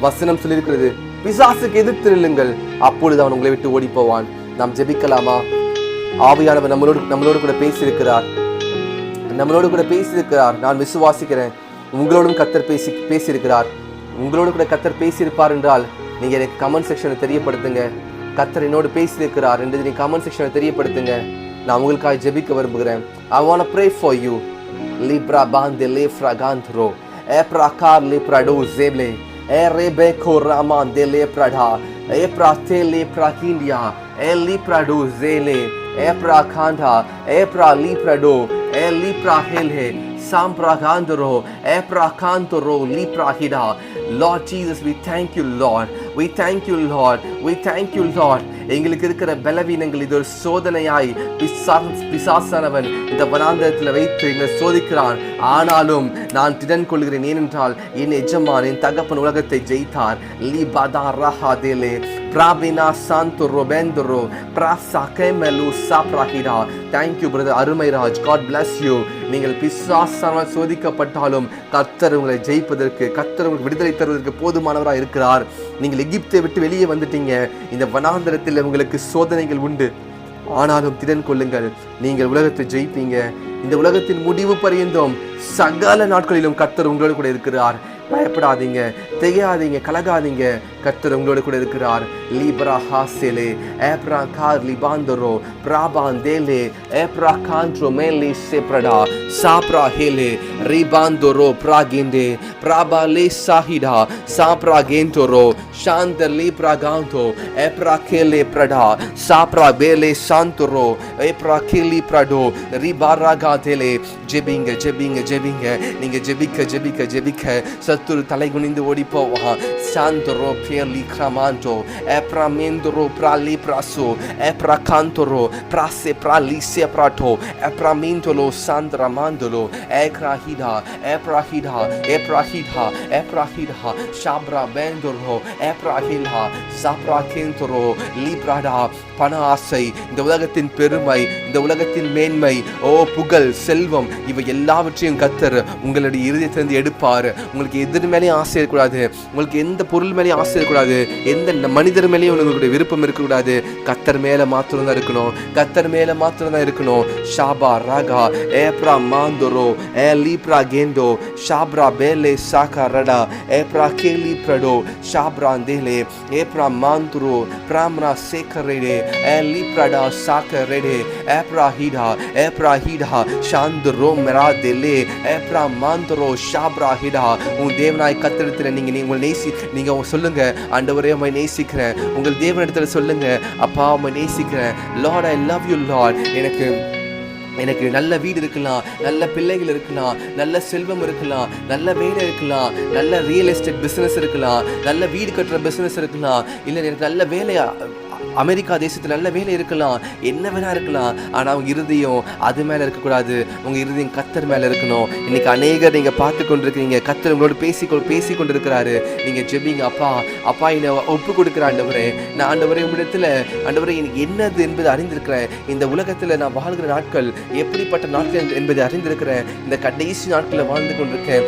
வசனம் சொல்லியிருக்கிறது, பிசாசுக்கு எதிர்த்து நில்லுங்கள், அப்பொழுது அவன் உங்களை விட்டு ஓடி போவான். நாம் ஜெபிக்கலாமா? ஆவியானவர் நம்மளோடு கூட பேசியிருக்கிறார். நான் விசுவாசிக்கிறேன். உங்களோடும் கர்த்தர் பேசியிருக்கிறார். உங்களோடு கூட கர்த்தர் பேசியிருப்பார் என்றால் நீங்க எனக்கு கமெண்ட் செக்ஷனை தெரியப்படுத்துங்க. கர்த்தர் என்னோடு பேசியிருக்கிறார் என்று நீங்க கமெண்ட் செக்ஷனை தெரியப்படுத்துங்க. நான் உங்களுக்காக ஜெபிக்க விரும்புகிறேன். I want to pray for you. Libra bande le fragantro epra car le prado zeble erebeko raman de le prada epra te le prakindia eli prado zele epra kanda epra li prado eli prahele sampragandro epra kantoro li prahida. Lord Jesus, we thank you, Lord. We thank you, Lord. We thank you, Lord. எங்களுக்கு இருக்கிற பலவீனங்கள் இது ஒரு சோதனையாய் பிசாசானவன் இந்த வனாந்தரத்தில் வைத்து எங்களை சோதிக்கிறான். ஆனாலும் நான் திடன் கொள்கிறேன். ஏனென்றால் என் எஜமான், என் தகப்பன் உலகத்தை ஜெயித்தார். லி பதா ரஹா தேலே பிராபினா Santho ரொபெந்தரோ பிராசா கேமலு சாப்ராஹிடா. Thank you brother Arumairaj. God bless you. நீங்கள் பிசாசானால் சோதிக்கப்பட்டாலும் கர்த்தர் உங்களை ஜெயிப்பதற்கு, கர்த்தர் உங்களுக்கு விடுதலை தருவதற்கு போதுமானவராக இருக்கிறார். நீங்கள் எகிப்தை விட்டு வெளியே வந்துட்டீங்க. இந்த வனாந்தரத்தில் உங்களுக்கு சோதனைகள் உண்டு, ஆனாலும் திடன் கொள்ளுங்கள், நீங்கள் உலகத்தை ஜெயிப்பீங்க. இந்த உலகத்தின் முடிவு பரியந்தம் சகல நாட்களிலும் கர்த்தர் உங்களோடு கூட இருக்கிறார். பயப்படாதீங்க, திகையாதீங்க, கலகாதீங்க. கர்த்தர் உங்களோடு கூட இருக்கிறார். லீப்ரா ஹாசெலே ஏப்ரா கார் லிபாந்தரோ பிராபாந்தேலே ஏப்ரா கான்ட்ரோ மேலே செப்ரடா சாப்ரா ஹேலே ரிபாந்தரோ பிராகிண்டே பிராபாலே சாஹிடா சாப்ரா கேந்தரோ சாந்த லீப்ரா காந்தோ ஏப்ரா கேலே பிரடா சாப்ரா பேலே சாந்தரோ ஏப்ரா கேலி பிரடோ ரிபாரா காதேலே. ஜெபிங்க ஜெபிங்க ஜெபிங்க. நீங்க ஜெபிக்க ஜெபிக்க ஜெபிக்க சத்துரு தலை குனிந்து ஓடி போவான். சாந்தரோ பியலி கிராமாந்தோ epramendro prali praso eprakantoro prase pralise prato epramintolo sandra mandolo ekrahida eprahida eprahida eprahida shabra bendoro eprahila sapra kentoro librada. பண ஆசை, இந்த உலகத்தின் பெருமை, இந்த உலகத்தின் மேன்மை, புகழ், செல்வம், இவை எல்லாவற்றையும் கர்த்தர் உங்களுடைய இருதயத்திலிருந்து எடுப்பார். உங்களுக்கு எதிர் மேலேயும் ஆசை இருக்கக்கூடாது, உங்களுக்கு எந்த பொருள் மேலேயும் ஆசை இருக்கக்கூடாது, எந்த மனிதர் மேலேயும் உங்களுடைய விருப்பம் இருக்கக்கூடாது. கர்த்தர் மேல மாத்திரம் தான் இருக்கணும், கர்த்தர் மேல மாத்திரம் தான் இருக்கணும். ஷாபா ராகா ஏப்ரா மாந்தோரோ ஏ லீப்ரா கேந்தோ ஷாப்ரா பேலே சாகா ரடா ஏப்ரா கேலி பிரடோ ஷாப்ரா தேலே ஏப்ரா மாந்துரோ பிராம்ரா சேகரேடே Eliprada sakarede eprahida eprahida shandro meradele epra mandro shabrahida. உன் தேவனாய் கர்த்தரிடத்தில் நீங்க சொல்லுங்க, ஆண்டவரே உம்மை நேசிக்கிறேன். உங்கள் தேவனிடத்தில் சொல்லுங்க, அப்பா உம்மை நேசிக்கிறேன். Lord I love you Lord. எனக்கு நல்ல வீடு இருக்கலாம், நல்ல பிள்ளைகள் இருக்கலாம், நல்ல செல்வம் இருக்கலாம், நல்ல வேலை இருக்கலாம், நல்ல ரியல் எஸ்டேட் பிஸ்னஸ் இருக்கலாம், நல்ல வீடு கட்டுற பிஸ்னஸ் இருக்கலாம், இல்லை எனக்கு நல்ல வேலையா அமெரிக்கா தேசத்தில் நல்ல வேலை இருக்கலாம், என்ன வேணா இருக்கலாம். ஆனால் உங்கள் இருதயம் அது மேலே இருக்கக்கூடாது, உங்கள் இருதயம் கர்த்தர் மேலே இருக்கணும். இன்னைக்கு அநேகர் நீங்கள் பார்த்து கொண்டிருக்கிறீங்க, கர்த்தர் உங்களோட பேசி கொண்டிருக்கிறாரு. நீங்கள் ஜெபிங்க, அப்பா என்னை ஒப்பு கொடுக்குற ஆண்டவரே, நான் ஆண்டவரே உங்களிடத்தில் ஆண்டவரே எனக்கு என்னது என்பதை அறிந்திருக்கிறேன். இந்த உலகத்தில் நான் வாழ்கிற நாட்கள் எப்படிப்பட்ட நாட்கள் என்பதை அறிந்திருக்கிறேன். இந்த கடைசி நாட்களில் வாழ்ந்து கொண்டிருக்கேன்.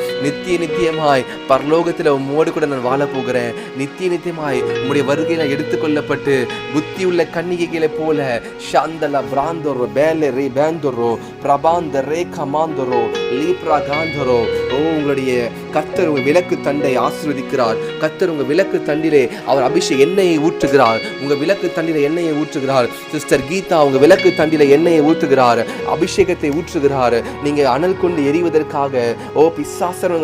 நித்தியமாய் பரலோகத்தில் உம்மோடு கூட நான் வாழ போகிறேன். நித்தியமாய் உம்முடைய வருகையில் நான் எடுத்துக்கொள்ளப்பட்டு புத்தியுள்ள கன்னிகைகளை போல ஷாந்தல பிராந்தரோ பேலே ரே பேந்தரோ பிரபாந்த ரே கமாந்தரோ லீப்ரா காந்தரோ உங்களுடைய கர்த்தர் உங்க விளக்கு தண்டை ஆசீர்வதிக்கிறார். கர்த்தர் உங்க விளக்கு தண்டிலே அவர் அபிஷேக எண்ணெயை ஊற்றுகிறார். உங்க விளக்கு தண்டிலே எண்ணெயை ஊற்றுகிறார். சிஸ்டர் கீதா உங்க விளக்கு தண்டிலே எண்ணெயை ஊற்றுகிறார், அபிஷேகத்தை ஊற்றுகிறார். நீங்க அனல் கொண்டு எரிவதற்காக பிசாசன்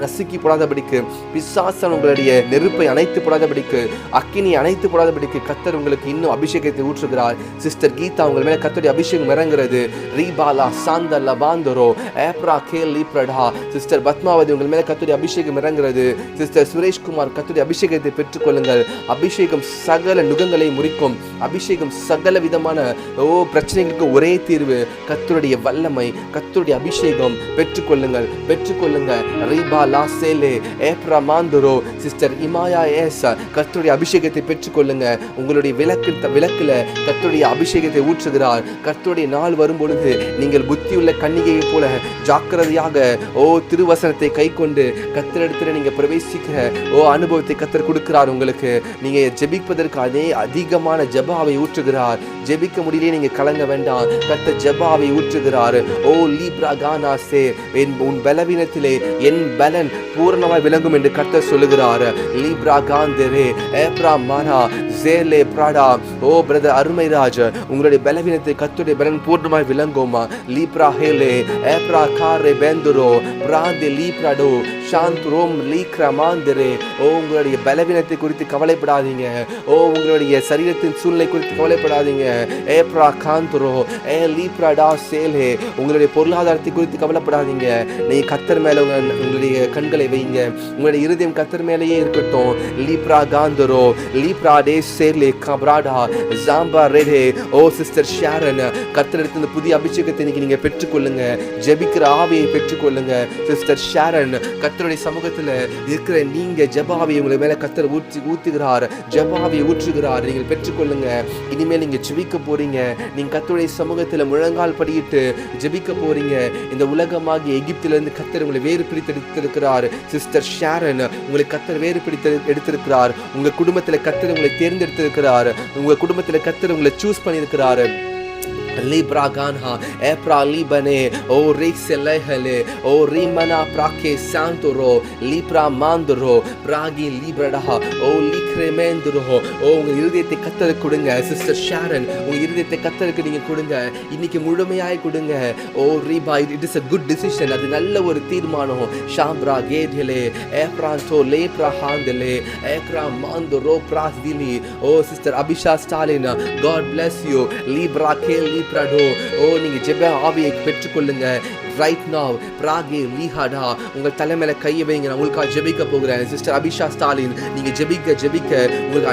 நசுக்கி போடாதபடிக்கு, பிசாசன் உங்களுடைய நெருப்பை அணைத்து போடாதபடிக்கு, அக்கினி அணைத்து போடாதபடிக்கு கர்த்தர் உங்களுக்கு இன்னும் அபிஷேகத்தை ஊற்றுகிறார். சிஸ்டர் கீதா உங்கள் மேல கர்த்தருடைய அபிஷேகம் இறங்குறது. ரீபாலா சாந்தல்லா பாந்தரோ ஏப்ரா கேல் லீப்ரடா. சிஸ்டர் பத்மாவதி உங்கள் மேல கர்த்தருடைய அபிஷேகம் இறங்குறது. சிஸ்டர் சுரேஷ்குமார் கர்த்தருடைய அபிஷேகத்தை பெற்றுக்கொள்ளுங்கள். அபிஷேகம் சகல நுகங்களை முறிக்கும். அபிஷேகம் சகல விதமான பிரச்சனைகளுக்கு ஒரே தீர்வு. கர்த்தருடைய வல்லமை, கர்த்தருடைய அபிஷேகம் பெற்றுக்கொள்ளுங்கள், பெற்றுக்கொள்ளுங்கள். ரீபா லாசேலே ஏப்ரா மாந்தரோ. சிஸ்டர் இமாயா எஸ் கர்த்தருடைய அபிஷேகத்தை பெற்றுக்கொள்ளுங்க. உங்களுடைய விளக்குல கர்த்தருடைய அபிஷேகத்தை ஊற்றுகிறார். கர்த்தருடைய நாள் வரும் பொழுது நீங்கள் புத்தியுள்ள கன்னிகையை போல ஜாக்கிரதையாக திருவசனத்தை கை கொண்டு கர்த்தரிடத்தில் நீங்க பிரவேசிக்கிற அனுபவத்தை கர்த்தர் கொடுக்கிறார் உங்களுக்கு. நீங்க ஜெபிப்பதற்கு அதிகமான ஜெபாவை ஊற்றுகிறார். ஜெபிக்க முடியலே நீங்க கலங்க வேண்டாம், கர்த்தர் ஜெபாவை ஊற்றுகிறார். லீப்ரா கானா சே உன் பலவீனத்திலே என் பலன் பூரணமாய் விளங்கும் என்று கர்த்தர் சொல்லுகிறார். லீப்ரா காந்தரே ஏப்ரா மானா ஜேலே பிராடா. பிரதர் அருமைராஜ் உங்களுடைய பலவீனத்தை கர்த்தருடைய பலன் பூர்ணமாய் விளங்குமா. லீப்ரா ஹேலே ஏப்ரா காரே பெந்துரோ பிராந்தே லீப்ராடோ சாந்துரோம் லீக்ரா மாந்தரே. உங்களுடைய பலவீனத்தை குறித்து கவலைப்படாதீங்க. உங்களுடைய சரீரத்தின் சூழ்நிலை குறித்து கவலைப்படாதீங்க. ஏப்ரா காந்துரோ லீப்ராடா சேலே. உங்களுடைய பொருளாதாரத்தை குறித்து கவலைப்படாதீங்க. நீ கர்த்தர் மேல உங்களுடைய கண்களை வைங்க. உங்களுடைய இருதயம் கர்த்தர் மேலேயே இருக்கட்டும். லீப்ரா காந்தரோ லீப்ரா டே சேலே கப்ராடா ஜாம்பா ரெடே. சிஸ்டர் ஷாரன் கர்த்தரிடத்திலிருந்து புதிய அபிஷேகத்தை இன்னைக்கு நீங்க பெற்றுக்கொள்ளுங்க. ஜெபிக்கிற ஆவியை பெற்றுக்கொள்ளுங்க. சிஸ்டர் ஷாரன் கர்த்தருடைய சமூகத்துல இருக்கிற நீங்க ஜெபாவியை உங்களை மேல கர்த்தர் ஊற்றுகிறார், ஜெபாவியை ஊற்றுகிறார். நீங்கள் பெற்றுக்கொள்ளுங்க. இனிமேல் நீங்க ஜெபிக்க போறீங்க. நீங்க கர்த்தருடைய சமூகத்துல முழங்கால் படியிட்டு ஜெபிக்க போறீங்க. இந்த உலகமாகிய எகிப்திலிருந்து கர்த்தர் உங்களை வேறு பிடித்து எடுத்திருக்கிறார். சிஸ்டர் ஷாரன் உங்களை கர்த்தர் வேறு பிடித்து எடுத்திருக்கிறார். உங்க குடும்பத்துல கர்த்தர் உங்களை தேர்ந்தெடுத்திருக்கிறார். உங்க குடும்பத்துல கர்த்தர் உங்களை சூஸ் பண்ணியிருக்கிறார். Libra ganha epra libane rexelehele rimana prake santoro libra mandro pragi librada likremendro. உங்க இருதயத்தை கர்த்தருக்கு கொடுங்க. சிஸ்டர் ஷாரன் உங்க இருதயத்தை கர்த்தருக்கு நீங்க கொடுங்க. இன்னைக்கு முழுமையாய் கொடுங்க. ரீபா it is a good decision. அது நல்ல ஒரு தீர்மானம். ஷாம்ப்ரா கேட்ஹலே ஏப்ரான்டோ லேப்ரா ஹாந்தலே ஏக்ரா மாந்தரோ பிராஸ்திலி. Sister Abisha Stalin God bless you. libra ke நீங்க ஜெப ஆவியை பெற்றுக்கொள்ளுங்க. right now பிராகே லீஹாடா. உங்கள் தலைமையில கையை வைங்க. நான் உங்களுக்காக ஜெபிக்க போகிறேன். சிஸ்டர் அபிஷா ஸ்டாலின் நீங்க ஜெபிக்க ஜெபிக்க உங்களுக்கு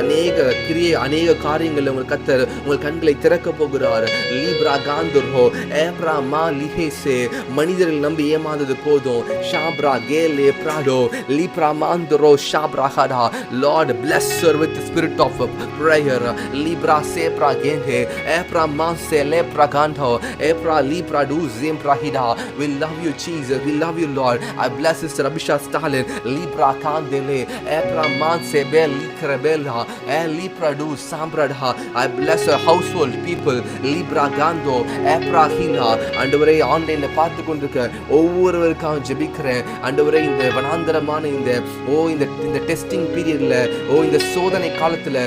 அநேக காரியங்கள் உங்கள் கர்த்தர் உங்கள் கண்களை திறக்க போகிறார். லீப்ரா காந்தர்ஹோ ஏப்ரா மா லிஹேசே. மனிதர்கள் நம்பி ஏமாந்தது போதும். ஷாப்ரா கேலே பிராடோ லீப்ரா மாந்தரோ ஷாப்ரா ஹடா. Lord bless her with the spirit of prayer. Libra sepra gende epra manse lepra gando epra libra du zimpra hida. We love you Jesus, we love you Lord. I bless Sister Abisha Stalin. Libra kandele epra manse bel likrebela libra du sambradha. I bless her household people. Libra gando epra hila. ஆண்டவரே ஆன்லைன்ல பார்த்து கொண்டிருக்க ஒவ்வொருவருக்காக ஜெபிக்கிறேன். ஆண்டவரே இந்த வனாந்தரமான இந்த testing பீரியட்ல இந்த சோதனை காலத்துல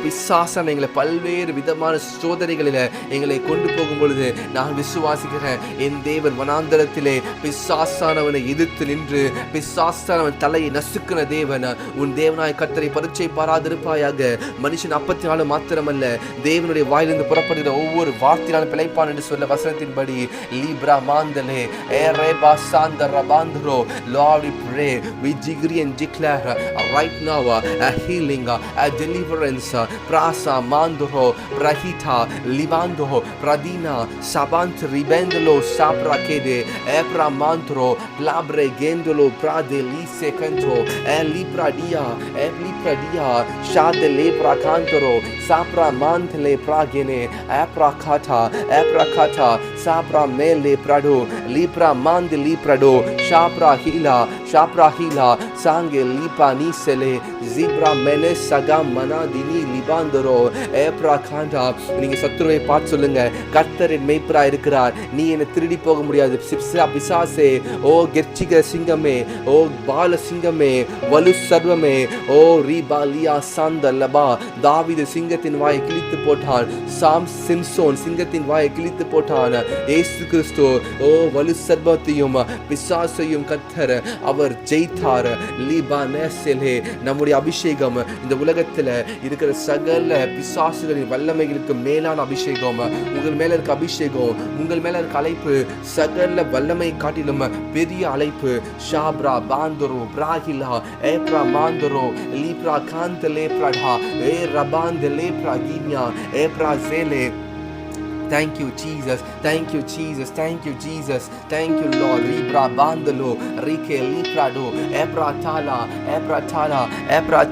பிசாசன் எங்களை பல்வேறு விதமான சோதனைகளில எங்களை கொண்டு போகும் பொழுது நான் விசுவாசிக்கிறேன் என் தேவன் வனாந்தரத்திலே பிசாசானவனை எதிர்த்து நின்று பிசாசானவன் தலையை நசுக்கின தேவன். உன் தேவனாய் கர்த்தரை பரீட்சை பாராதிருப்பாயாக. மனுஷன் அப்பத்தினாலும் மாத்திரமல்ல தேவனுடைய வாயிலிருந்து புறப்படுகிற ஒவ்வொரு வார்த்தையினாலும் பிழைப்பான் என்று சொல்ல வசனத்தின்படி Libra மாந்தலே ஏரேபா சாந்தர பாந்தரோ. Lord we pray, we decree and declare right now a healing, a deliverance. Prasa mandro prahita libando pradina sabant ribendolo sapra kede epra mantro labre gendolo prade lise canto lipradia shade lepra cantoro sapra mantle pragene epra kata Sapra mele prado, Lipra mande liprado, Shapra hila, Sange lipa nisele, Zibra mene saga manadini libandoro, Epra kanda. நீங்க சத்துருவை பார்த்து சொல்லுங்க, கர்த்தரின் மேய்ப்பரா இருக்கிறார், நீ என்னை திருடி போக முடியாது. பிசாசே, ஓ கெர்ச்சிக்கிற சிங்கமே, ஓ பால சிங்கமே, வலு சர்வமே, ஓ ரீபாலியா சாந்தல்லபா. தாவீது சிங்கத்தின் வாயை கிழித்து போட்டான், சிம்சோன் சிங்கத்தின் வாயை கிழித்து போட்டான். இயேசு கிறிஸ்து ஓ வலு சர்வத்தையும் பிசாசையும் கர்த்தர் அவர் ஜெயித்தார். லீபானேசலே. நம்முடைய அபிஷேகம் இந்த உலகத்துல இருக்கிற சகல பிசாசுகளின் வல்லமைகளுக்கு மேலான அபிஷேகம். உங்கள் மேல இருக்க அபிஷேகம், உங்கள் மேல இருக்க அழைப்பு சகல வல்லமை காட்டிலும் பெரிய அழைப்பு. ஷாப்ரா பாந்தரோ பிராகிலா ஏப்ரா மாந்தரோ லீப்ரா காந்தலே பிரடா ஏ ரபாந்தலே பிரகின்யா ஏப்ரா ஜேலே. Thank you Jesus, thank you Jesus, thank you Jesus, thank you Lord. Libra bandalo, rike liprado, ebra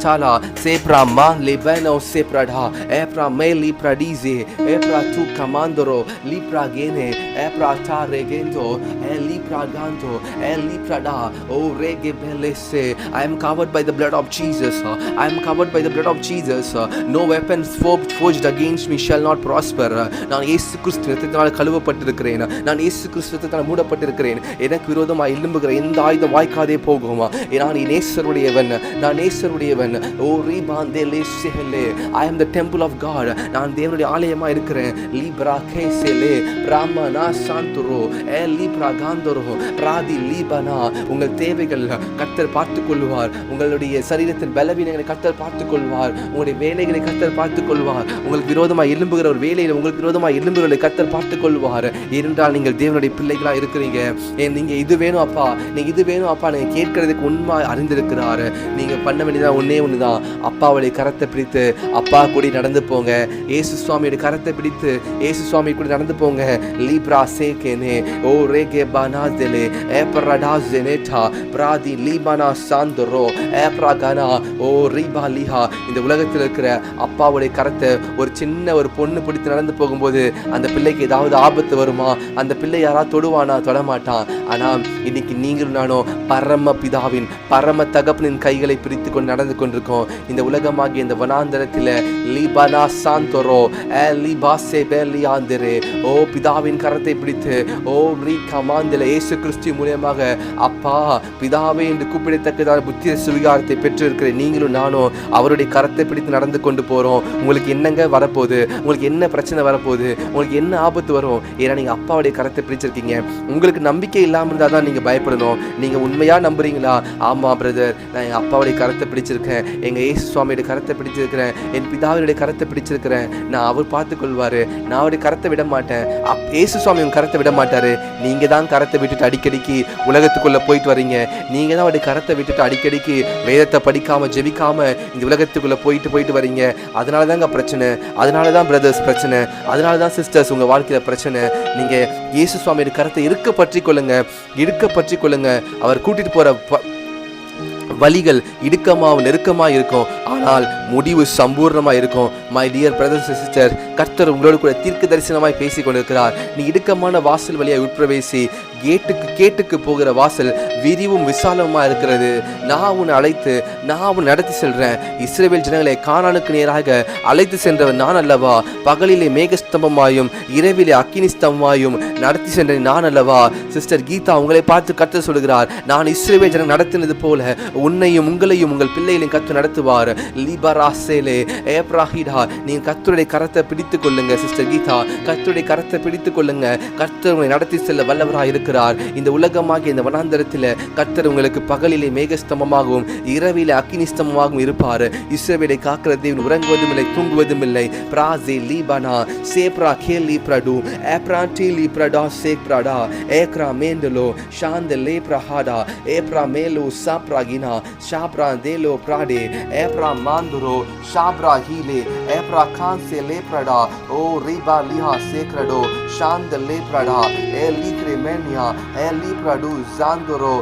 tala, sepra ma lebeno seprada, ebra me lipradize, ebra tu comandoro, lipra gene, ebra ta regento, el lipra ganto, el liprada, oh rege belese. I am covered by the blood of Jesus. I am covered by the blood of Jesus. No weapons forged against me shall not prosper. நான் இயேசு கிறிஸ்து ரத்தத்தினால் கழுவப்பட்டிருக்கிறேன், நான் இயேசு கிறிஸ்து ரத்தத்தினால் மூடப்பட்டிருக்கிறேன். எனக்கு விரோதமாக எழும்புகிற எந்த ஆயுதம் வாய்க்காதே போகுமா. நான் நேசருடையவன், நான் நேசருடையவன். ஓ ரீபாந்தேலே செஹலே. I am the temple of God. நான் தேவனுடைய ஆலயமா இருக்கிறேன். லீப்ரா கேசேலே பிராமனா சாந்தரோ ஏ லீப்ரா காந்தரோ பிராதி லீபனா. உங்கள் தேவைகள் கர்த்தர் பார்த்துக் கொள்வார், உங்களுடைய சரீரத்தின் பலவீனங்களை கர்த்தர் பார்த்துக் கொள்வார், உங்களுடைய வேலைகளை கர்த்தர் பார்த்துக் கொள்வார். உங்களுக்கு விரோதமாக எழும்புகிற ஒரு வேலையில் உங்களுக்கு விரோதமாக எழும்புகிறவர்களை கர்த்தர் பார்த்துக் கொள்வார். ஏனென்றால் நீங்கள் தேவனுடைய பிள்ளைகளா இருக்கிறீங்க. நீங்க இது வேணும் அப்பா, நீங்க இது வேணும் அப்பா, நீங்க கேட்கறதுக்கு உண்மை அறிந்திருக்கிறாரு. நீங்க பண்ண வேண்டியதான் ஒன்னே ஒண்ணுதான், அப்பாவுடைய கரத்தை பிடித்து அப்பா கூட நடந்து போங்க. இயேசு சுவாமியோட கரத்தை பிடித்து இயேசு சுவாமி கூட நடந்து போங்க. லீப்ரா சேகேனே ஓ ரேகே பானாதெலே ஏப்ரடாஸெனேட்டா பிராதி லீபானா சாந்தரோ ஏப்ராகானா ஓ ரீபாலிஹா. இந்த உலகத்தில் இருக்கிற அப்பாவுடைய கரத்தை ஒரு சின்ன ஒரு பொண்ணு பிடித்து நடந்து போகும்போது அந்த பிள்ளைக்கு ஏதாவது ஆபத்து வருமா? அந்த பிள்ளை யாராவது தொடுவானா? தொடமாட்டான். ஆனால் இன்னைக்கு நீங்களும் நானும் பரம பிதாவின் பரம தகப்பனின் கைகளை பிரித்து கொண்டு நடந்து கொண்டிருக்கோம். இந்த உலகமாகிய இந்த வனாந்தரத்தில் லீபானா சாந்தரோ லீபாசே பெலியாந்தரே ஓ பிதாவின் கரத்தை பிடித்து ஓ ரீ கமாந்தல இயேசு கிறிஸ்து மூலமாக அப்பா பிதாவே என்று கூப்பிடத்தக்கதான புத்திர சுவிகாரத்தை பெற்றிருக்கிற நீங்களும் நானும் அவருடைய கரத்தை பிடித்து நடந்து கொண்டு போறோம். உங்களுக்கு என்னங்க வரப்போகுது? உங்களுக்கு என்ன பிரச்சனை வரப்போகுது? உங்களுக்கு என்ன ஆபத்து வரும்? ஏன்னா நீங்க அப்பாவுடைய கரத்தை பிடிச்சிருக்கீங்க. உங்களுக்கு நம்பிக்கை இல்லாமல் இருந்தால் தான் நீங்க பயப்படணும். நீங்க உண்மையா நம்புறீங்களா? ஆமா பிரதர், நான் எங்க அப்பாவுடைய கரத்தை பிடிச்சிருக்கேன், எங்க இயேசு சுவாமியுடைய கரத்தை பிடிச்சிருக்கிறேன், என் பிதாவினுடைய கரத்தை பிடிச்சிருக்கிறேன், நான் அவர் பார்த்து கொள்வாரு, நான் அவருடைய கரத்தை விட மாட்டேன். இயேசு சுவாமி உங்க கரத்தை விட மாட்டாரு. நீங்க தான் கரத்தை விட்டுட்டு அடிக்கடிக்கு உலகத்துக்குள்ள போயிட்டு வரீங்க. நீங்க தான் அவருடைய கரத்தை விட்டுட்டு அடிக்கடிக்கு வேதத்தை படிக்காம ஜெபிக்காம இந்த உலகத்துக்குள்ள போயிட்டு வரீங்க. அதனாலதாங்க பிரச்சனை, அதனாலதான் பிரதர்ஸ் பிரச்சனை, அதனாலதான் சிஸ்டர்ஸ் உங்க வாழ்க்கையில பிரச்சனை. நீங்க இயேசு சுவாமியோட கரத்தை இருக்க பற்றி கொள்ளுங்க. அவர் கூட்டிட்டு போற வழிகள் இடுக்கமாக நெருக்கமாக இருக்கும், ஆனால் முடிவு சம்பூர்ணமாக இருக்கும். My dear brothers and sister, கர்த்தர் உங்களோடு கூட தீர்க்க தரிசனமாய் பேசி கொண்டிருக்கிறார். நீ இடுக்கமான வாசல் வழியாக உட்பிரவேசி, கேட்டுக்கு போகிற வாசல் விரிவும் விசாலமாக இருக்கிறது. நான் உன்னை நடத்தி செல்றேன். இஸ்ரவேல் ஜனங்களை கானானுக்கு நேராக அழைத்து சென்றவன் நான் அல்லவா? பகலிலே மேகஸ்தம்பமாயும் இரவிலே அக்கினி ஸ்தம்பமாயும் நடத்தி சென்றேன் நான் அல்லவா? சிஸ்டர் கீதா உங்களை பார்த்து கர்த்தர் சொல்கிறார், நான் இஸ்ரவேல் ஜனங்கள் நடத்தினது போல உன்னையும் உங்களையும் உங்கள் பிள்ளைகளையும் கர்த்தர் நடத்துவார். லிபராசேலே ஏப்ராஹிடா. நீங்க கர்த்தருடைய கரத்தை பிடித்துக் கொள்ளுங்க சிஸ்டர் கீதா, கர்த்தருடைய கரத்தை பிடித்துக் கொள்ளுங்க. கர்த்தர் உங்களை நடத்தி செல்ல வல்லவராக இருக்கிறார். இந்த உலகமாகிய இந்த வனாந்தரத்தில் கர்த்தர் உங்களுக்கு பகலிலே மேகஸ்தம்பமாகவும் இரவிலே அக்கினி ஸ்தம்பமாகவும் இருப்பார். இஸ்ரவேலை காக்கிற தேவன் உறங்குவதும் இல்லை தூங்குவதும் இல்லை. பிராசே லீபனா சேப்ரா கேலி பிரடு ஏப்ராண்டி லீப்ரடா சேப்ரடா ஏக்ரா மேண்டலோ ஷாந்தலே பிரஹாடா ஏப்ரா மேலோ சாப்ராகினா ஷாப்ரா தேலோ பிராடே ஏப்ரா மாந்துரோ ஷாப்ரா ஹீலே ஏப்ரா கான்சே லேப்ரடா ஓ ரீபா லிஹா சேக்ரடோ ஷாந்த லேப்ரடா ஏ லீக்ரே மேனியா ஏ லீப்ரடு ஜாந்தரோ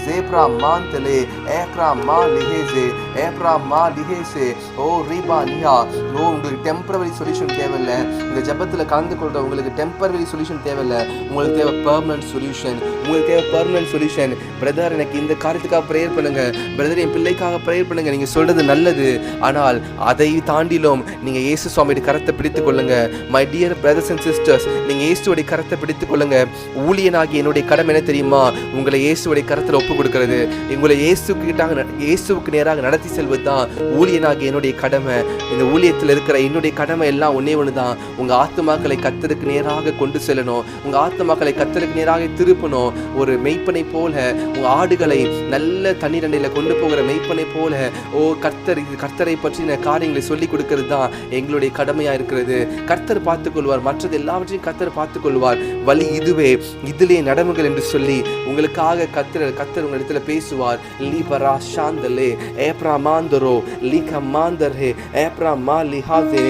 ஜேப்ரா மாந்தலே ஏக்ரா மா லிஹேசே ஏப்ரா மா லிஹேசே ஓ ரீபா நியா. ஓ உங்களுக்கு டெம்பரவரி சொல்யூஷன் தேவையில்லை. இந்த ஜபத்தில் கலந்து கொள்ற உங்களுக்கு டெம்பரவரி சொல்யூஷன் தேவையில்லை. உங்களுக்கு தேவை பெர்மனன்ட் சொல்யூஷன். உங்களுக்கு தேவை பெர்மனன்ட் சொல்யூஷன். பிரதர் எனக்கு இந்த காரியத்துக்காக ப்ரேயர் பண்ணுங்க, பிரதர் என் பிள்ளைக்காக ப்ரேயர் பண்ணுங்க. நீங்க சொல்றது நல்லது, ஆனால் அதை தாண்டிலும் நீங்க இயேசு சுவாமியோட கரத்தை பிடித்துக் கொள்ளுங்க. My dear brothers and sisters, நீங்க இயேசுவோட கரத்தை பிடித்துக் கொள்ளுங்க. ஊழியனாகி என்னுடைய கடமை என்ன தெரியுமா? உங்களை இயேசுவோட கரத்தில் ஒப்பு கொடுக்கிறது. உங்களை இயேசுவுக்கு நேராக நடத்தி செல்வது தான் ஊழியனாகி என்னுடைய கடமை. இந்த ஊழியத்தில் இருக்கிற என்னுடைய கடமை எல்லாம் ஒன்னே ஒண்ணுதான். உங்க ஆத்துமாக்களை கர்த்தருக்கு நேராக கொண்டு செல்லணும். உங்க ஆத்துமாக்களை கர்த்தருக்கு நேராக திருப்பணும். ஒரு மெய்ப்பனை போல உங்க ஆடுகளை நல்ல தண்ணீரண்டையில கொண்டு போகிற மெய்ப்பனை போல ஓ கர்த்தரை பற்றின காரியங்களை சொல்லிக் கொடுக்கிறது தான் எங்களுடைய கடமையா இருக்கிறது. கர்த்தர் பார்த்துக் கொள்வார், மற்றது எல்லாவற்றையும் கர்த்தர் பார்த்துக் கொள்வார். வழி இதுவே, இதிலே நடவுங்கள் என்று சொல்லி உங்களுக்காக கர்த்தர் உங்க இடத்துல பேசுவார். லீபரா ஷாந்தலே ஏப்ரா மாந்தரோ லீக மாந்தரே ஏப்ரா மா லிஹாதே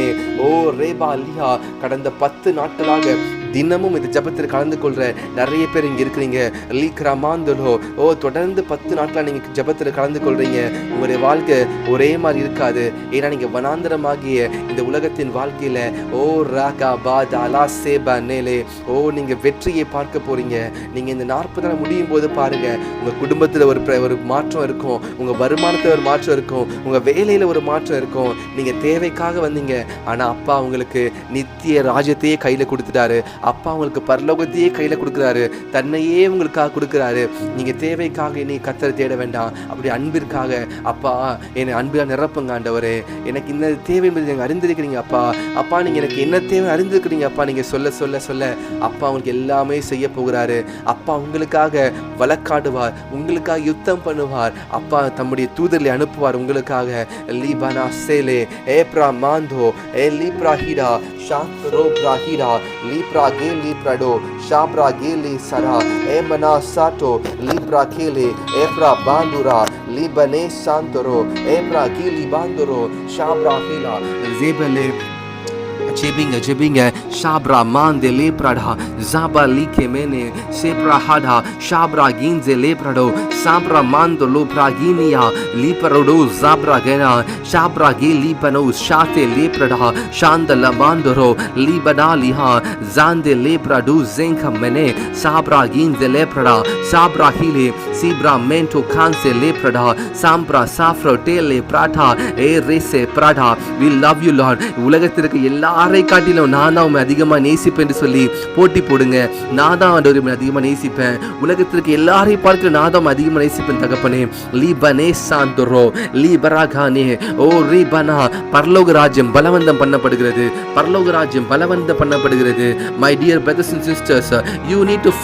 ஓ ரேபா லிஹா. கடந்த 10 நாட்களாக தினமும் இந்த ஜபத்தில் கலந்து கொள்ற நிறைய பேர் இங்க இருக்கிறீங்க. லீக்ரா மாந்தலோ ஓ தொடர்ந்து 10 நாட்களா நீங்க ஜபத்தில் கலந்து கொள்றீங்க. உங்களுடைய வாழ்க்கை ஒரே மாதிரி இருக்காது. ஏன்னா நீங்க வனாந்தரமாகிய இந்த உலகத்தின் வாழ்க்கையில ஓ ராகா பாதாலா சேபா நேலே ஓ நீங்க வெற்றியை பார்க்க போறீங்க. நீங்க இந்த 40 நாள் முடியும் போது பாருங்க, உங்க குடும்பத்துல ஒரு மாற்றம் இருக்கும், உங்க வருமானத்துல ஒரு மாற்றம் இருக்கும், உங்க வேலையில ஒரு மாற்றம் இருக்கும். நீங்க தேவைக்காக வந்தீங்க, ஆனா அப்பா உங்களுக்கு நித்திய ராஜ்யத்தையே கையில கொடுத்துட்டாரு. அப்பா உங்களுக்கு பரலோகத்தையே கையில கொடுக்குறாரு, தன்னையே உங்களுக்காக கொடுக்குறாரு. நீங்க தேவைக்காக நீ கர்த்தரை தேட வேண்டாம், அப்படி அன்பிற்காக அப்பா என்னை அன்பிலா நிரப்புங்க ஆண்டவரே, எனக்கு இந்த தேவை என்பது நீங்க அறிந்திருக்கிறீங்க அப்பா. அப்பா நீங்க எனக்கு என்ன தேவை அறிந்திருக்கிறீங்க அப்பா. நீங்க சொல்ல சொல்ல சொல்ல அப்பா உங்களுக்கு எல்லாமே செய்ய போகிறாரு. அப்பா உங்களுக்காக வழக்காடுவார், உங்களுக்காக யுத்தம் பண்ணுவார். அப்பா தம்முடைய தூதர்களை அனுப்புவார் உங்களுக்காக. லீபனா சேலே ஏப்ரா மாந்தோ ஏ லீப்ரா ஹீரா ஷாத்ரோ பிராஹீரா லீப்ரா கேலி பிரடோ ஷாப்ரா கேலி சரா ஏமனா சாட்டோ லீப்ரா கேலி ஏப்ரா பாந்துரா லீபனே சாந்தரோ ஏப்ரா கேலி பாந்துரோ ஷாப்ரா ஹீலா ஜேபலே ஜெபிங்க ஷாப்ரா மாந்தே லேப்ரடா ஜாபா லீகே மேனே சேப்ரா ஹடா ஷாப்ரா கீன்ஜே லேப்ரடோ சாப்ரா மாந்தோ லோப்ரா கீனியா லீப்ரடோ ஜாப்ரா கேனா ஷாப்ரா கே லீபனோ ஷாத்தே லேப்ரடா ஷாந்தல மாந்தரோ லீபடா லிஹா ஜாந்தே லேப்ரடோ ஜெங்க மேனே சாப்ரா கீன்ஜே லேப்ரடா சாப்ரா ஹீலே சீப்ரா மென்டோ கான்சே லேப்ரடா சாம்ப்ரா சாஃப்ரோ டேலே பிராடா ஏ ரேசே பிராடா we love you Lord. உலகத்திற்கு எல்லாரை காட்டிலும் நான் தான் உண்மை அதிகமாக நேசிப்பேன் என்று சொல்லி போட்டி போடுங்க. நான் தான் ஆண்டவரை அதிகமாக நேசிப்பேன், உலகத்திற்கு எல்லாரையும் பார்க்க நான் தான் அதிகமாக நேசிப்பேன் தகப்பனே. லீபனே சாந்தரோ லீபராகானே ஓ ரீபனா. பரலோக ராஜ்யம் பலவந்தம் பண்ணப்படுகிறது, பரலோக ராஜ்யம் பலவந்தம் பண்ணப்படுகிறது. My dear brothers and sisters, you need to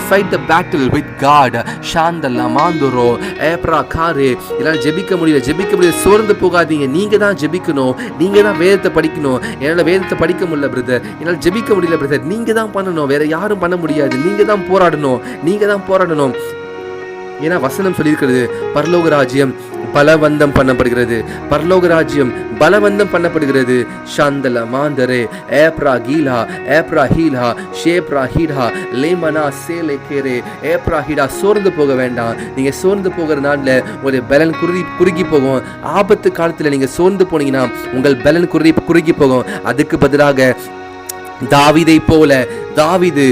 fight the battle with God. ஷாந்தல்லா மாந்தரோ ஏப்ரா காரே. இதனால் ஜெபிக்க முடியல சோர்ந்து போகாதீங்க. நீங்க தான் ஜெபிக்கணும், நீங்க தான் வேதத்தை படிக்கணும். என்னால் வேதத்தை படிக்க முடியல பிரதர், என்னால் ஜெபிக்க முடியல பிரதர். நீங்க தான் பண்ணணும், வேற யாரும் பண்ண முடியாது. நீங்க தான் போராடணும். ஏன்னா வசனம் சொல்லியிருக்கிறது பரலோக ராஜ்யம் பலவந்தம் பண்ணப்படுகிறது. ஷாந்தல மாந்தரே ஏப்ரா கீலா ஏப்ரா ஹீலா ஷேப்ரா ஹீடா லேமனா சேலே கேரே ஏப்ரா ஹீடா. சோர்ந்து போக வேண்டாம். நீங்க சோர்ந்து போகிற நாள்ல உங்களுடைய பலன் குறுகி போகும். ஆபத்து காலத்துல நீங்க சோர்ந்து போனீங்கன்னா உங்கள் பலன் குறுகி போகும். அதுக்கு பதிலாக தாவீதை போல தாவீது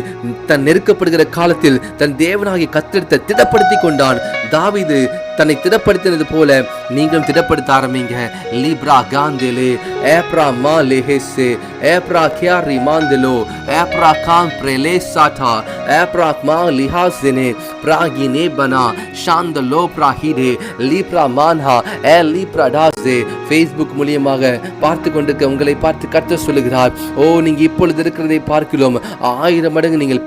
தன் நெருக்கப்படுகிற காலத்தில் தன் தேவனாகிய கர்த்தரை திடப்படுத்தி கொண்டான். தாவீது தன்னை திடப்படுத்தினது போல நீங்களும் திடப்படுத்த ஆரம்பிங்க. லீப்ரா காந்தேலே ஏப்ரா மா லேஹேசே ஏப்ரா கியாரி மாந்தலோ ஏப்ரா கான் பிரேலே சாட்டா ஏப்ரா மா லிஹாசினே பிராகினே பனா ஷாந்தலோ பிராஹிடே லீப்ரா மான்ஹா ஏ லீப்ரா டாசே. ஃபேஸ்புக் மூலியமாக பார்த்து கொண்டிருக்க உங்களை பார்த்து கர்த்தர் சொல்லுகிறார், ஓ நீங்க இப்பொழுது இருக்கிறதை பார்க்கிறோம் 1000 மடங்கு நீங்கள்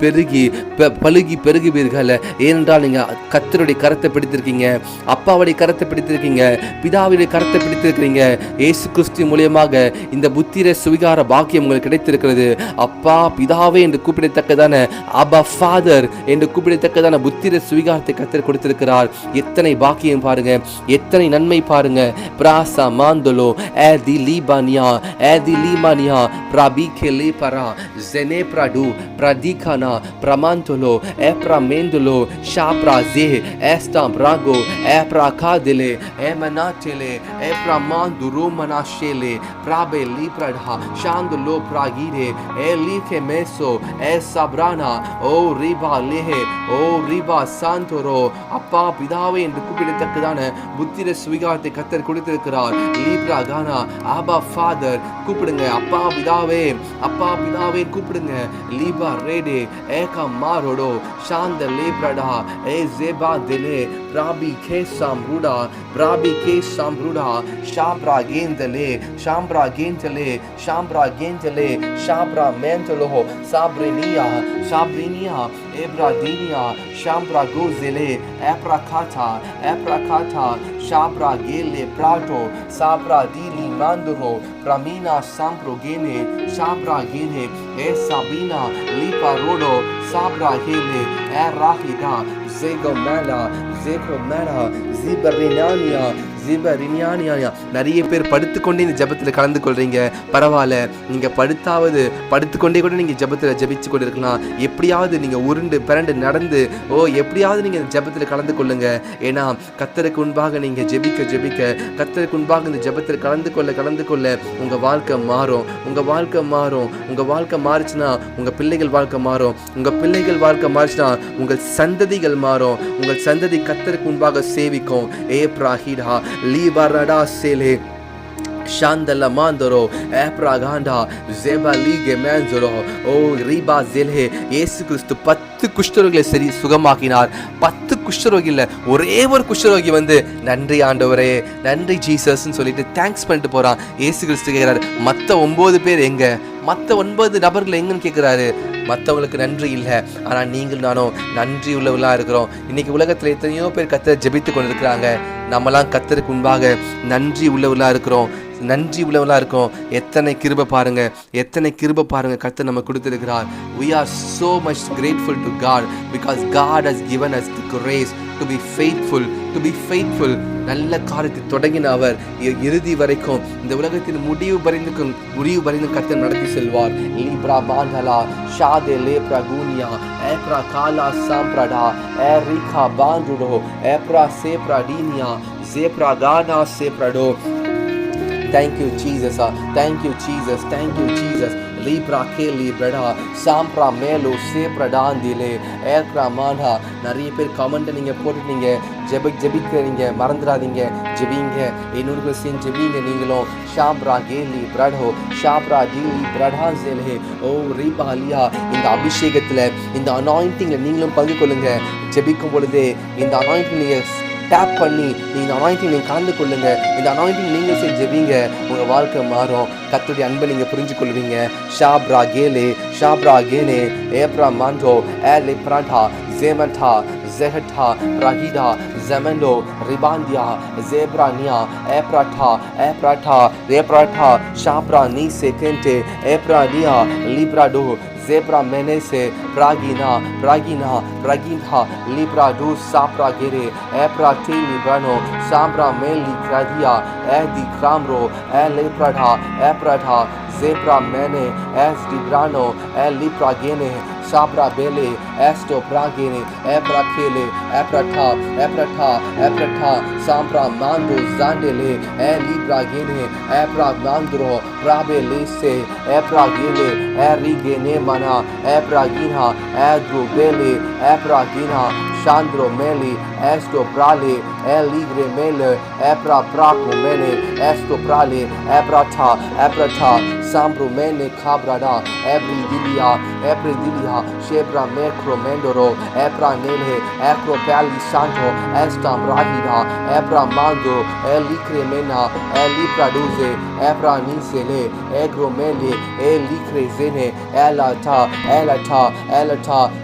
பழுகி பெருகுவீர்கள். ஏனென்றால் நீங்க கர்த்தருடைய கரத்தை பிடித்திருக்கீங்க, அப்பாவுடைய கரத்தை பிடித்திருக்கீங்க, பிதாவுடைய கரத்தை பிடித்திருக்கிறீங்க. இயேசு கிறிஸ்து மூலியமாக இந்த புத்திர சுவிகார பாக்கியம் உங்களுக்கு கிடைத்திருக்கிறது. அப்பா பிதாவே என்று கூப்பிடத்தக்கதான அபா ஃபாதர் என்று கூப்பிடத்தக்கதான புத்திர சுவிகாரத்தை கர்த்தர் கொடுத்திருக்கிறார். எத்தனை பாக்கியம் பாருங்க, எத்தனை நன்மை பாருங்க. பிராசா மாந்தலோ ஏதி லீபானியா ஏதி லீமானியா பிராபிகே லேபரா ஜெனே பிரடு பிரதிகானா பிரமாந்தலோ ஏப்ரா மேந்தலோ ஷாப்ரா ஜே ஏஸ்டா பிராகோ ஏப்ரா காதலே ஏமனாட்டலே ஏப்ரா மாந்துரு மனாஷேலே பிராபே லீப்ரடா ஷாந்துலோ பிராகிரே ஏ லீகே மேசோ ஏ சப்ரானா ஓ ரிபா லேஹே ஓ ரிபா சாந்தோரோ. அப்பா பிதாவே என்று கூப்பிடத்தக்கதான புத்திர சுவிகாரத்தை கர்த்தர் கொடுத்திருக்கிறார். லீப்ரா கானா ஆபா ஃபாதர் கூப்பிடுங்க. அப்பா பிதாவே, அப்பா பிதாவே கூப்பிடுங்க. லீபா ரேடே ஏகா மாரோடோ ஷாந்த லேப்ரடா ஏ ஜேபா திலே பிராபி கே சாம்ருடா பிராபி கே சாம்ருடா ஷாப்ரா கேந்தலே ஷாம்ப்ரா கேந்தலே ஷாம்ப்ரா கேந்தலே ஷாப்ரா மேந்தலோ சாப்ரினியா ஷாப்ரினியா ஏப்ரா தீனியா ஷாம்ப்ரா கோசெலே ஏப்ரா காட்டா ஏப்ரா காட்டா ஷாப்ரா கேலே பிராட்டோ சாப்ரா தீலி மாந்துரோ பிரமீனா சாம்ப்ரோ கேனே ஷாப்ரா கேனே ஏ சாபினா லீபா ரோடோ சாப்ரா கேலே ஏ ராஹிடா ஜேகோ மேலா ஜேகோ மேலா ஜிபரினானியா ஜிபரினியானியா. நிறைய பேர் படுத்துக்கொண்டே இந்த ஜெபத்தில் கலந்து கொள்றீங்க. பரவாயில்ல, நீங்க படுத்துக்கொண்டே கூட நீங்க ஜெபத்தில் ஜெபிச்சு கொண்டு இருக்கலாம். எப்படியாவது நீங்க உருண்டு பிறண்டு நடந்து எப்படியாவது நீங்க இந்த ஜெபத்தில் கலந்து கொள்ளுங்க. ஏன்னா கர்த்தருக்கு முன்பாக நீங்க ஜெபிக்க கர்த்தருக்கு முன்பாக இந்த ஜெபத்தில் கலந்து கொள்ள உங்க வாழ்க்கை மாறும். உங்க வாழ்க்கை மாறுச்சுன்னா உங்க பிள்ளைகள் வாழ்க்கை மாறும். உங்க பிள்ளைகள் வாழ்க்கை மாறுச்சுன்னா உங்கள் சந்ததிகள் மாறும். உங்கள் சந்ததி கர்த்தருக்கு முன்பாக சேவிக்கும். ஏ பிராஹிடா லீபரடா சேலே ஷாந்தல மாந்தரோ ஏப்ராகாண்டா ஜெபா லீகே மேன்சரோ ஓ ரிபா ஜெல்ஹே. இயேசு கிறிஸ்து 10 குஷ்டரோகிகளை சரி சுகமாக்கினார். 10 குஷ்டரோகியில் ஒரே ஒரு குஷ்டரோகி வந்து நன்றி ஆண்டவரே, நன்றி ஜீசஸ்ன்னு சொல்லிட்டு தேங்க்ஸ் பண்ணிட்டு போறான். இயேசு கிறிஸ்து கேட்கிறார், மற்ற 9 பேர் எங்க, மற்ற 9 நபர்கள் எங்கன்னு கேட்கிறாரு. மற்றவங்களுக்கு நன்றி இல்லை, ஆனால் நீங்கள் நானும் நன்றி உள்ளவர்களாக இருக்கிறோம். இன்னைக்கு உலகத்தில் எத்தனையோ பேர் கர்த்தரை ஜெபித்து கொண்டு இருக்கிறாங்க. நம்மலாம் கர்த்தருக்கு முன்பாக நன்றி உள்ளவர்களாக இருக்கிறோம். எத்தனை கிருபை பாருங்க, கர்த்தர் நம்ம கொடுத்திருக்கிறார். We are so much grateful to God because God has given us the grace to be faithful. நல்ல காரியத்தை தொடங்கின அவர் இறுதி வரைக்கும் இந்த உலகத்தின் முடிவு பரிந்து கர்த்தர் நடத்தி செல்வார். லீப்ரா பாந்தலா ஷாதே லேப்ரா கூனியா ஏப்ரா காலா சாம்ப்ரடா ஏரிகா பாந்துடோ ஏப்ரா சேப்ரா டீனியா ஜேப்ரா கானா சேப்ரடோ. Thank you Jesus. Libra Kelly Brada Sampra Melo Sepradandile Ekra Manha. நிறைய பேர் கமெண்ட் நீங்க போட்டுட்டீங்க, ஜெபிக்கிறீங்க, மறந்துடாதீங்க, ஜெபிங்க. என்னோட சேர்ந்து ஜெபிங்க. நீங்களும் ஷாப்ரா கேலி பிரடோ ஷாப்ரா டீலி பிரடா ஜெலே ஓ ரீபாலியா. இந்த அபிஷேகத்துல இந்த அனாயிண்டிங்ல நீங்களும் பங்கு கொள்ளுங்க. ஜெபிக்கும் பொழுதே இந்த அனாயிண்டிங் நீங்க டேப் பண்ணி நீங்கள் அனாயிண்டிங் நீங்கள் கலந்து கொள்ளுங்க. இந்த அனாயிண்டிங் நீங்கள் சரி ஜெபிங்க, உங்கள் வாழ்க்கை மாறும். கர்த்தருடைய அன்பை நீங்கள் புரிஞ்சு கொள்வீங்க. ஷாப்ரா கேனே ஏப்ரா மாண்டோ ஏலே பிராண்டா ஜேமண்டா ஜெஹட்டா பிரஹிடா ஜெமண்டோ ரிபாந்தியா ஜேப்ரானியா ஏப்ராட்டா ஷாப்ரா நீ செகண்டே ஏப்ரானியா லிப்ராடோ Zebra menese pragina libra du sapra gere epra te librano sambra meli kradia edi kramro eprada zebra mene es librano libra gene sabra bele esto pragene epra kele eprata sambra mando zandele libra gene epra mandro prabe lese epra gele erigene mana epragina edru bele epragina Chandro Meli Esto Brale Eligre mele Ebra praco mene Esto prale Ebrata Ebrata Sambro mene Cabrada Ebridilia Shebra Mecro Mendoro Ebra Nele Ecro Pali Santo Estam Rahida Ebra Mando Elicre Mena Elipraduze Ebra Nisele Egro Mele Elicre Zene Elata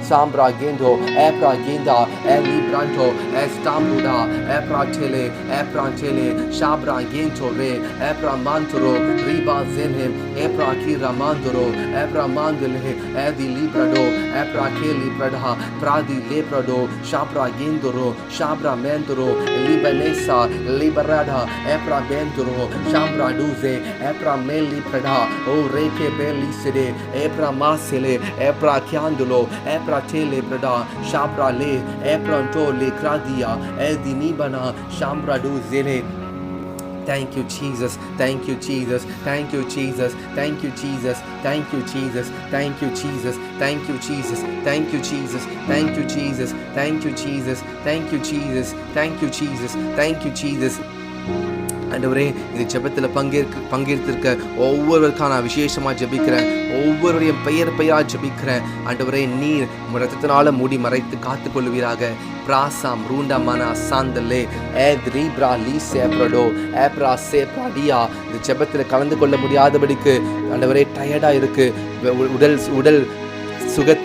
Sambra Gendo Ebra Ginda Elibranto Estambuda Ebra Tele Shabra Gento Re Ebra Mantoro Riba Zene Ebra Kira Mandoro Ebra Mandele Edi Librado Ebra Keli Prada Pradi Leprado Shabra Gendoro Shabra Mentoro Libanesa Liberada Ebra Bentoro Shambra Duze Ebra Meli Prada O Reke Belli Sede Ebra Masele Ebra Kiandolo Ebra Tele Prada Shabra Le Ebranto Le Kradia Edi Nibana Shambra Duze. Thank you, Jesus. Thank you, Jesus. Thank you, Jesus. Thank you, Jesus. Thank you, Jesus. Thank you, Jesus. Thank you, Jesus. Thank you, Jesus. Thank you, Jesus. Thank you, Jesus. Thank you, Jesus. Thank you, Jesus. Thank you, Jesus. ஆண்டவரே, இந்த ஜெபத்தில் பங்கேற்றிருக்க ஒவ்வொருவருக்கான நான் விசேஷமாக ஜெபிக்கிறேன். ஒவ்வொருடைய பெயராக ஜெபிக்கிறேன். ஆண்டவரே, நீர் ரத்தத்தினால மூடி மறைத்து காத்து கொள்வீராக. பிராசாம் ரூண்டா மனா சாந்தலே ஏத்ரி பிரா லீ சேப்ரடோ ஏப்ரா சேப்ராடியா. இந்த ஜெபத்தில் கலந்து கொள்ள முடியாதபடிக்கு ஆண்டவரே டயர்டாக இருக்கு, உடல்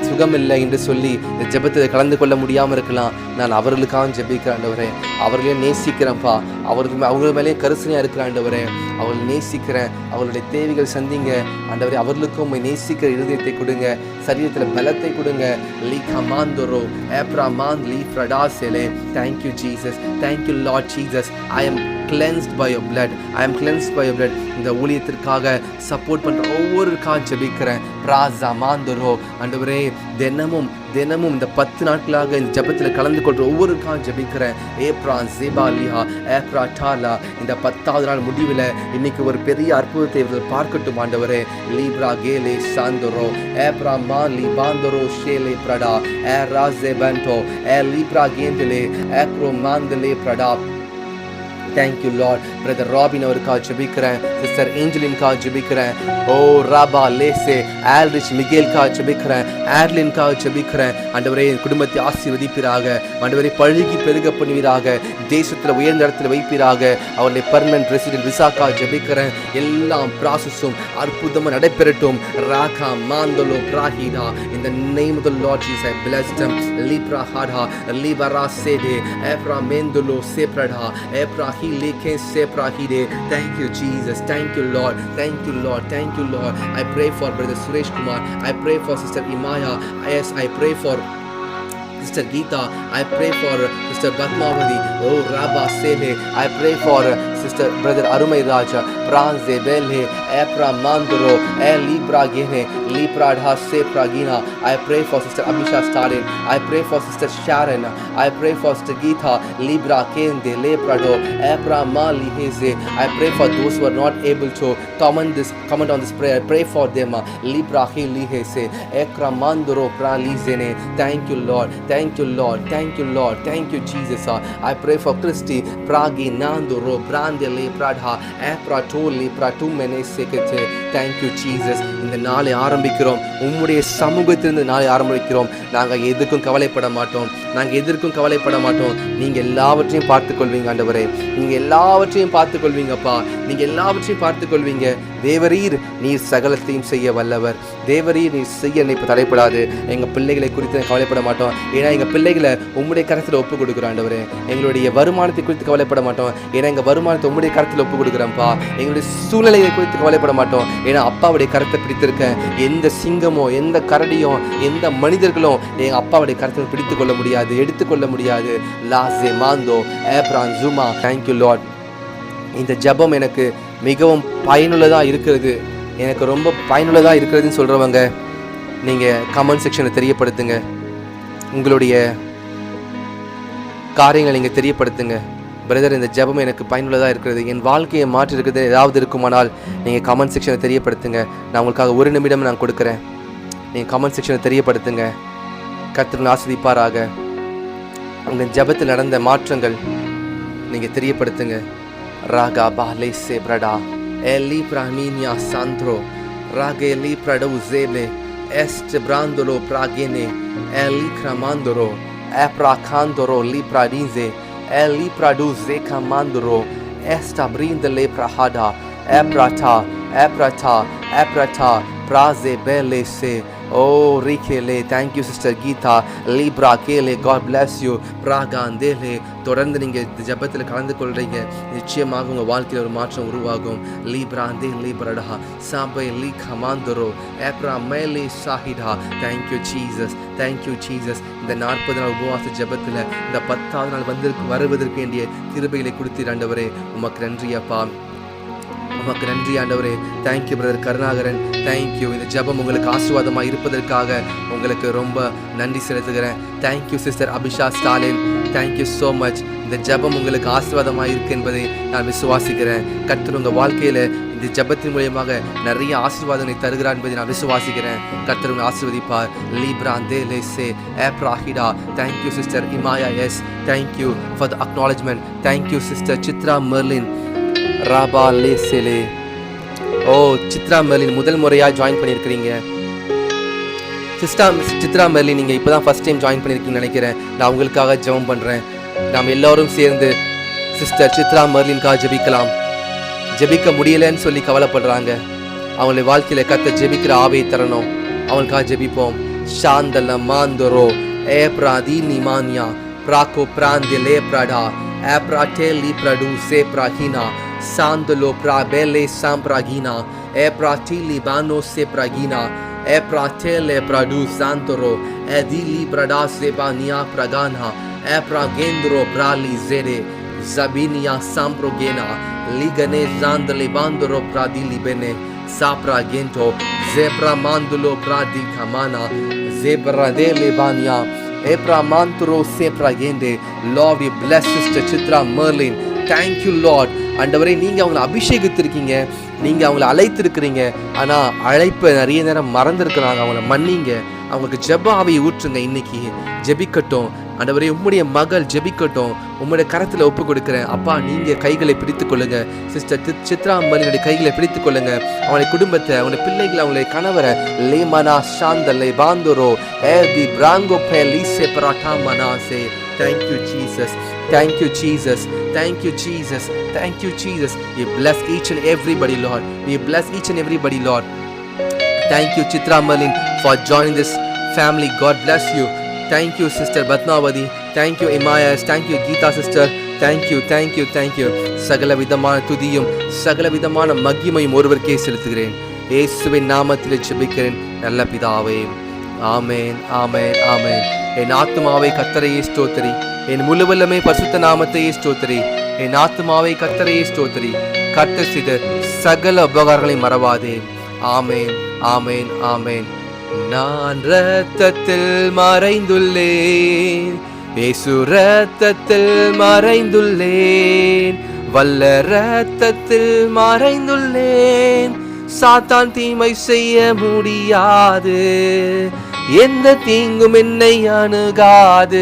சுகம் இல்லை என்று சொல்லி இந்த ஜெபத்தில் கலந்து கொள்ள முடியாமல் இருக்கலாம். நான் அவர்களுக்காக ஜெபிக்கிறேன் ஆண்டவரே. அவர்களையும் நேசிக்கிறேன்ப்பா. அவங்க மேலேயும் கரிசனையாக இருக்கிற ஆண்டவரே. அவர்களை நேசிக்கிறேன். அவர்களுடைய தேவைகள் சந்திங்க ஆண்டவரே. அவர்களுக்கும் உண்மை நேசிக்கிற இருதயத்தை கொடுங்க, சரீரத்தில் பலத்தை கொடுங்க. லீ கமாந்தோரோ ஏப்ரா மான் லீ ஃப்ரடாசெலே. Thank you Jesus. Thank you Lord Jesus. I am cleansed by your blood. I am cleansed by your blood. இந்த ஊழியத்திற்காக சப்போர்ட் பண்ற ஒவ்வொருக்காக ஜெபிக்கிறேன். பிராசா மாந்தரோ ஆண்டவரே, தினமும் இந்த 10 நாட்களாக இந்த ஜெபத்தில் கலந்து கொள்ற ஒவ்வொருக்காக ஜெபிக்கிறேன். ஏப்ரா ஜெபாலியா ஏப்ரா டாலா. இந்த 10வது நாள் முடிவில் இன்னைக்கு ஒரு பெரிய அற்புதத்தை இவர்கள் பார்க்கட்டும் ஆண்டவரே. லீப்ரா கேலே சாந்தரோ ஏப்ரா மா லிபாந்தரோ ஷேலே பிரடா ஏ ராசே பண்டோ ஏ Libra கேந்தலே ஏக்ரோ மாந்தலே பிரடா. Thank you Lord. Brother Robin அவருக்காக ஜெபிக்கிறேன். சிஸ்டர் ஏஞ்சலின்காக ஜெபிக்கிறேன். ஓ ராபா லேசே ஆல்ரிச் மிகேல்காக ஜெபிக்கிறேன். ஆட்லின்காக ஜெபிக்கிறேன். ஆண்டவரே, குடும்பத்தை ஆசீர்வதிப்பீராக. ஆண்டவரே, பழுகி பெருக பண்ணுவீராக. தேசத்தில் உயர்ந்த இடத்துல வைப்பீராக. அவருடைய பெர்மனன்ட் ரெசிடென்ட் விசாக்காக ஜெபிக்கிறேன். எல்லாம் ப்ராசஸும் அற்புதமாக நடைபெறட்டும். Raaga மாந்தலோ பிராஹிதா. In the name of the Lord Jesus, I bless them. Libra hada libara sede ebra mendolo seprada ebra hileke seprahide. Thank you Jesus. Thank you Lord. Thank you Lord. Thank you Lord. I pray for Brother Suresh Kumar. I pray for Sister Imaya. Yes, I pray for Sister Geeta. I pray for Sister Batmavati. Oh Rabba Sele. I pray for Sister Brother Arumai Raja. Pranze Belhe Epra Mandoro E Libra Gene Libra Dha Sepra Gina. I pray for Sister Abhisha Stalin. I pray for Sister Sharon. I pray for Sister Geeta Libra Kende Leprado Epra Mali Heze. I pray for those who are not able to comment on this prayer. I pray for them. Libra Hili Heze Ekra Mandoro Pralizene. Thank you Lord. Thank you Lord. Thank you Lord. Thank you Jesus. I pray for Christy Pragi Nandoro Brandele Pradha Epra Toli Pratu Mene Sekete. Thank you Jesus. இந்த நாளை ஆரம்பிக்கிறோம். உம்முடைய சமூகத்திலிருந்து நாளை ஆரம்பிக்கிறோம். நாங்கள் எதுக்கும் கவலைப்பட மாட்டோம். நீங்கள் எல்லாவற்றையும் பார்த்துக்கொள்வீங்க ஆண்டவரே. நீங்கள் எல்லாவற்றையும் பார்த்துக்கொள்வீங்கப்பா. நீங்கள் எல்லாவற்றையும் பார்த்துக்கொள்வீங்க. தேவரீர் நீர் சகலத்தையும் செய்ய வல்லவர். தேவரீர் நீர் செய்ய நினைப்பு தடைப்படாது. எங்கள் பிள்ளைகளை குறித்து கவலைப்பட மாட்டோம். ஏன்னா எங்கள் பிள்ளைகளை உம்முடைய கரத்தில் ஒப்பு கொடுக்குறோம் ஆண்டவரே. எங்களுடைய வருமானத்தை குறித்து கவலைப்பட மாட்டோம். ஏன்னா எங்கள் வருமானத்தை உம்முடைய கரத்தில் ஒப்பு கொடுக்குறோம்ப்பா. எங்களுடைய சூழ்நிலையை குறித்து கவலைப்பட மாட்டோம். ஏன்னா அப்பாவுடைய கரத்தை பிடித்திருக்க எந்த சிங்கமோ எந்த கரடியோ எந்த மனிதர்களும் எங்கள் அப்பாவுடைய கரத்தை பிடித்து கொள்ள முடியாது, எடுத்துக்கொள்ள முடியாது. லாசே மாந்தோ ஏப்ரான் ஜூமா. Thank you Lord. இந்த ஜெபம் எனக்கு மிகவும் பயனுள்ளதாக இருக்கிறது, எனக்கு ரொம்ப பயனுள்ளதாக இருக்கிறதுன்னு சொல்கிறவங்க நீங்கள் கமெண்ட் செக்ஷனில் தெரியப்படுத்துங்க. உங்களுடைய காரியங்களை நீங்கள் தெரியப்படுத்துங்க. பிரதர், இந்த ஜெபம் எனக்கு பயனுள்ளதாக இருக்கிறது, என் வாழ்க்கையை மாற்றி இருக்கிறது ஏதாவது இருக்குமானால் நீங்கள் கமெண்ட் செக்ஷனில் தெரியப்படுத்துங்க. நான் உங்களுக்காக 1 நிமிடம் நான் கொடுக்குறேன். நீங்கள் கமெண்ட் செக்ஷனில் தெரியப்படுத்துங்க. கர்த்தர் ஆசீர்வதிப்பாராக. உங்கள் ஜெபத்தில் நடந்த மாற்றங்கள் நீங்க தெரியப்படுத்துங்க. ராகா பாலே சே பிரடா எலி பிராமினியா சாந்த்ரோ ராகே எலி பிரடோ உசேலே எஸ்ட் பிராந்தோலோ பிராகேனே எலி கிராமாந்தோரோ எப்ராகாந்தோரோ லி பிராடிசே எலி பிராடுசே கமாந்தோரோ எஸ்ட் அப்ரிந்தலே பிரஹாடா எப்ராட்டா எப்ராட்டா எப்ராட்டா பிராசே பேலே சே. Oh, Rikele, thank you sister Geeta, Libra Kele, God bless you. Praga Andele, தொடர்ந்து நீங்க இந்த ஜெபத்தில் கலந்து கொள்றீங்க, நிச்சயமாக உங்க வாழ்க்கையில் ஒரு மாற்றம் உருவாகும். Libra Andele Librada, Sabe Li Kamandoro, Epra Mele Shahida. Thank you Jesus, thank you Jesus. இந்த 40 நாள் உபவாச ஜெபத்தில் இந்த 10வது நாள் வருவதற்கு வேண்டிய கிருபைகளை கொடுத்தீர் ஆண்டவரே. உமக்கு நன்றி அப்பா, உமக்கு நன்றி ஆண்டவரே. Thank you brother Karunakaran, thank you. இந்த ஜெபம் உங்களுக்கு ஆசீர்வாதமாக இருப்பதற்காக உங்களுக்கு ரொம்ப நன்றி செலுத்துகிறேன். Thank you sister Abisha Stalin, thank you so much. இந்த ஜெபம் உங்களுக்கு ஆசீர்வாதமாக இருக்கு என்பதை நான் விசுவாசிக்கிறேன். கர்த்தர் உங்கள் வாழ்க்கையில் இந்த ஜெபத்தின் மூலியமாக நிறைய ஆசீர்வாதங்களை தருகிறார் என்பதை நான் விசுவாசிக்கிறேன். கர்த்தர் உங்களை ஆசீர்வதிப்பார். லீப்ராந்தே லேசே ஏப்ராஹிடா. Thank you sister Imaya S, thank you for the acknowledgement. Thank you sister Chitra Merlin ராபா லேசேலே. ஓ சித்ரா மெர்லின் முதல் முறையாக ஜாயின் பண்ணியிருக்கிறீங்க. சித்ரா மெர்லின் நீங்கள் இப்போ தான் ஃபஸ்ட் டைம் ஜாயின் பண்ணியிருக்கீங்கன்னு நினைக்கிறேன். நான் உங்களுக்காக ஜெபம் பண்ணுறேன். நாம் எல்லோரும் சேர்ந்து சிஸ்டர் சித்ரா மெர்லின்காக ஜெபிக்கலாம். ஜெபிக்க முடியலைன்னு சொல்லி கவலைப்படுறாங்க. அவங்களுடைய வாழ்க்கையில் கத்த ஜெபிக்கிற ஆவியை தரணும். அவங்களுக்காக ஜெபிப்போம். ஷாந்தல மாந்தரோ ஏப்ராதி நிமானியா பிராகோ பிராந்திலே பிரடா ஏப்ராட்டேலி பிரடு சே பிராகினா Sandolo prabele sampragina epratili bano se pragina epratele pradu santoro edili bradase bania pragana epragendro prali zede zabinia samprogena ligane zandle bandoro pradili bene sapragento zebra mandulo pradi kamana zebra dele bania epra mantro se pragende. Lord, we bless Sister Chitra Merlin. Thank you Lord. ஆண்டவரே, நீங்க அவங்களை அபிஷேகித்திருக்கீங்க, நீங்க அவங்களை அழைத்திருக்கிறீங்க. ஆனா அழைப்பை நிறைய நேரம் மறந்துருக்கிறாங்க. அவங்கள மன்னிங்க, அவங்களுக்கு ஜெப ஆவியை ஊற்றுங்க. இன்னைக்கு ஜெபிக்கட்டும் ஆண்டவரே. உம்முடைய மகள் ஜெபிக்கட்டும். உம்முடைய கரத்துல ஒப்பு கொடுக்கிறேன் அப்பா. நீங்க கைகளை பிடித்துக் கொள்ளுங்க. சிஸ்டர் சித்ரா மரினுடைய கைகளை பிடித்துக் கொள்ளுங்க. அவனுடைய குடும்பத்தை, அவனுடைய பிள்ளைகளை, அவங்களுடைய கணவரை லேமனா சாந்தலை பாந்தோரோ ஏதி பிராங்கோ பெலிசே பராட்டா மனாசே. Thank you Jesus, thank you Jesus, thank you Jesus, thank you Jesus. You bless each and everybody Lord, you bless each and everybody Lord. Thank you Chitra Merlin for joining this family. God bless you. Thank you Sister Batnavadi, thank you Imayas, thank you Geeta sister, thank you, thank you, thank you. சகல விதமான துதியும் சகல விதமான மகிமையும் ஒருவருக்கே செலுத்துகிறேன். இயேசுவின் நாமத்திலே ஜெபிக்கிறேன் நல்ல பிதாவே. ஆமென், ஆமென், ஆமென். என் ஆத்துமாவை கர்த்தரையே ஸ்தோத்திரி, என் முழுவல்லமே பரிசுத்த நாமத்தையே ஸ்தோத்திரி. என் ஆத்துமாவை கர்த்தரையே ஸ்தோத்திரி, கர்த்தர் செய்த சகல உபகாரங்களை மறவாதே. ஆமென், ஆமென், ஆமென். நான் இரத்தத்தில் மறைந்துள்ளேன், இயேசு இரத்தத்தில் மறைந்துள்ளேன், வல்ல இரத்தத்தில் மறைந்துள்ளேன். சாத்தான் தீமை செய்ய முடியாது, எந்த தீங்கும் என்னை அணுகாது.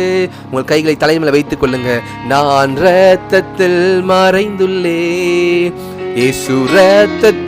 உங்கள் கைகளை தலைமையில வைத்துக் கொள்ளுங்க. நான் இரத்தத்தில் மறைந்துள்ளேன், இயேசு இரத்தத்தில்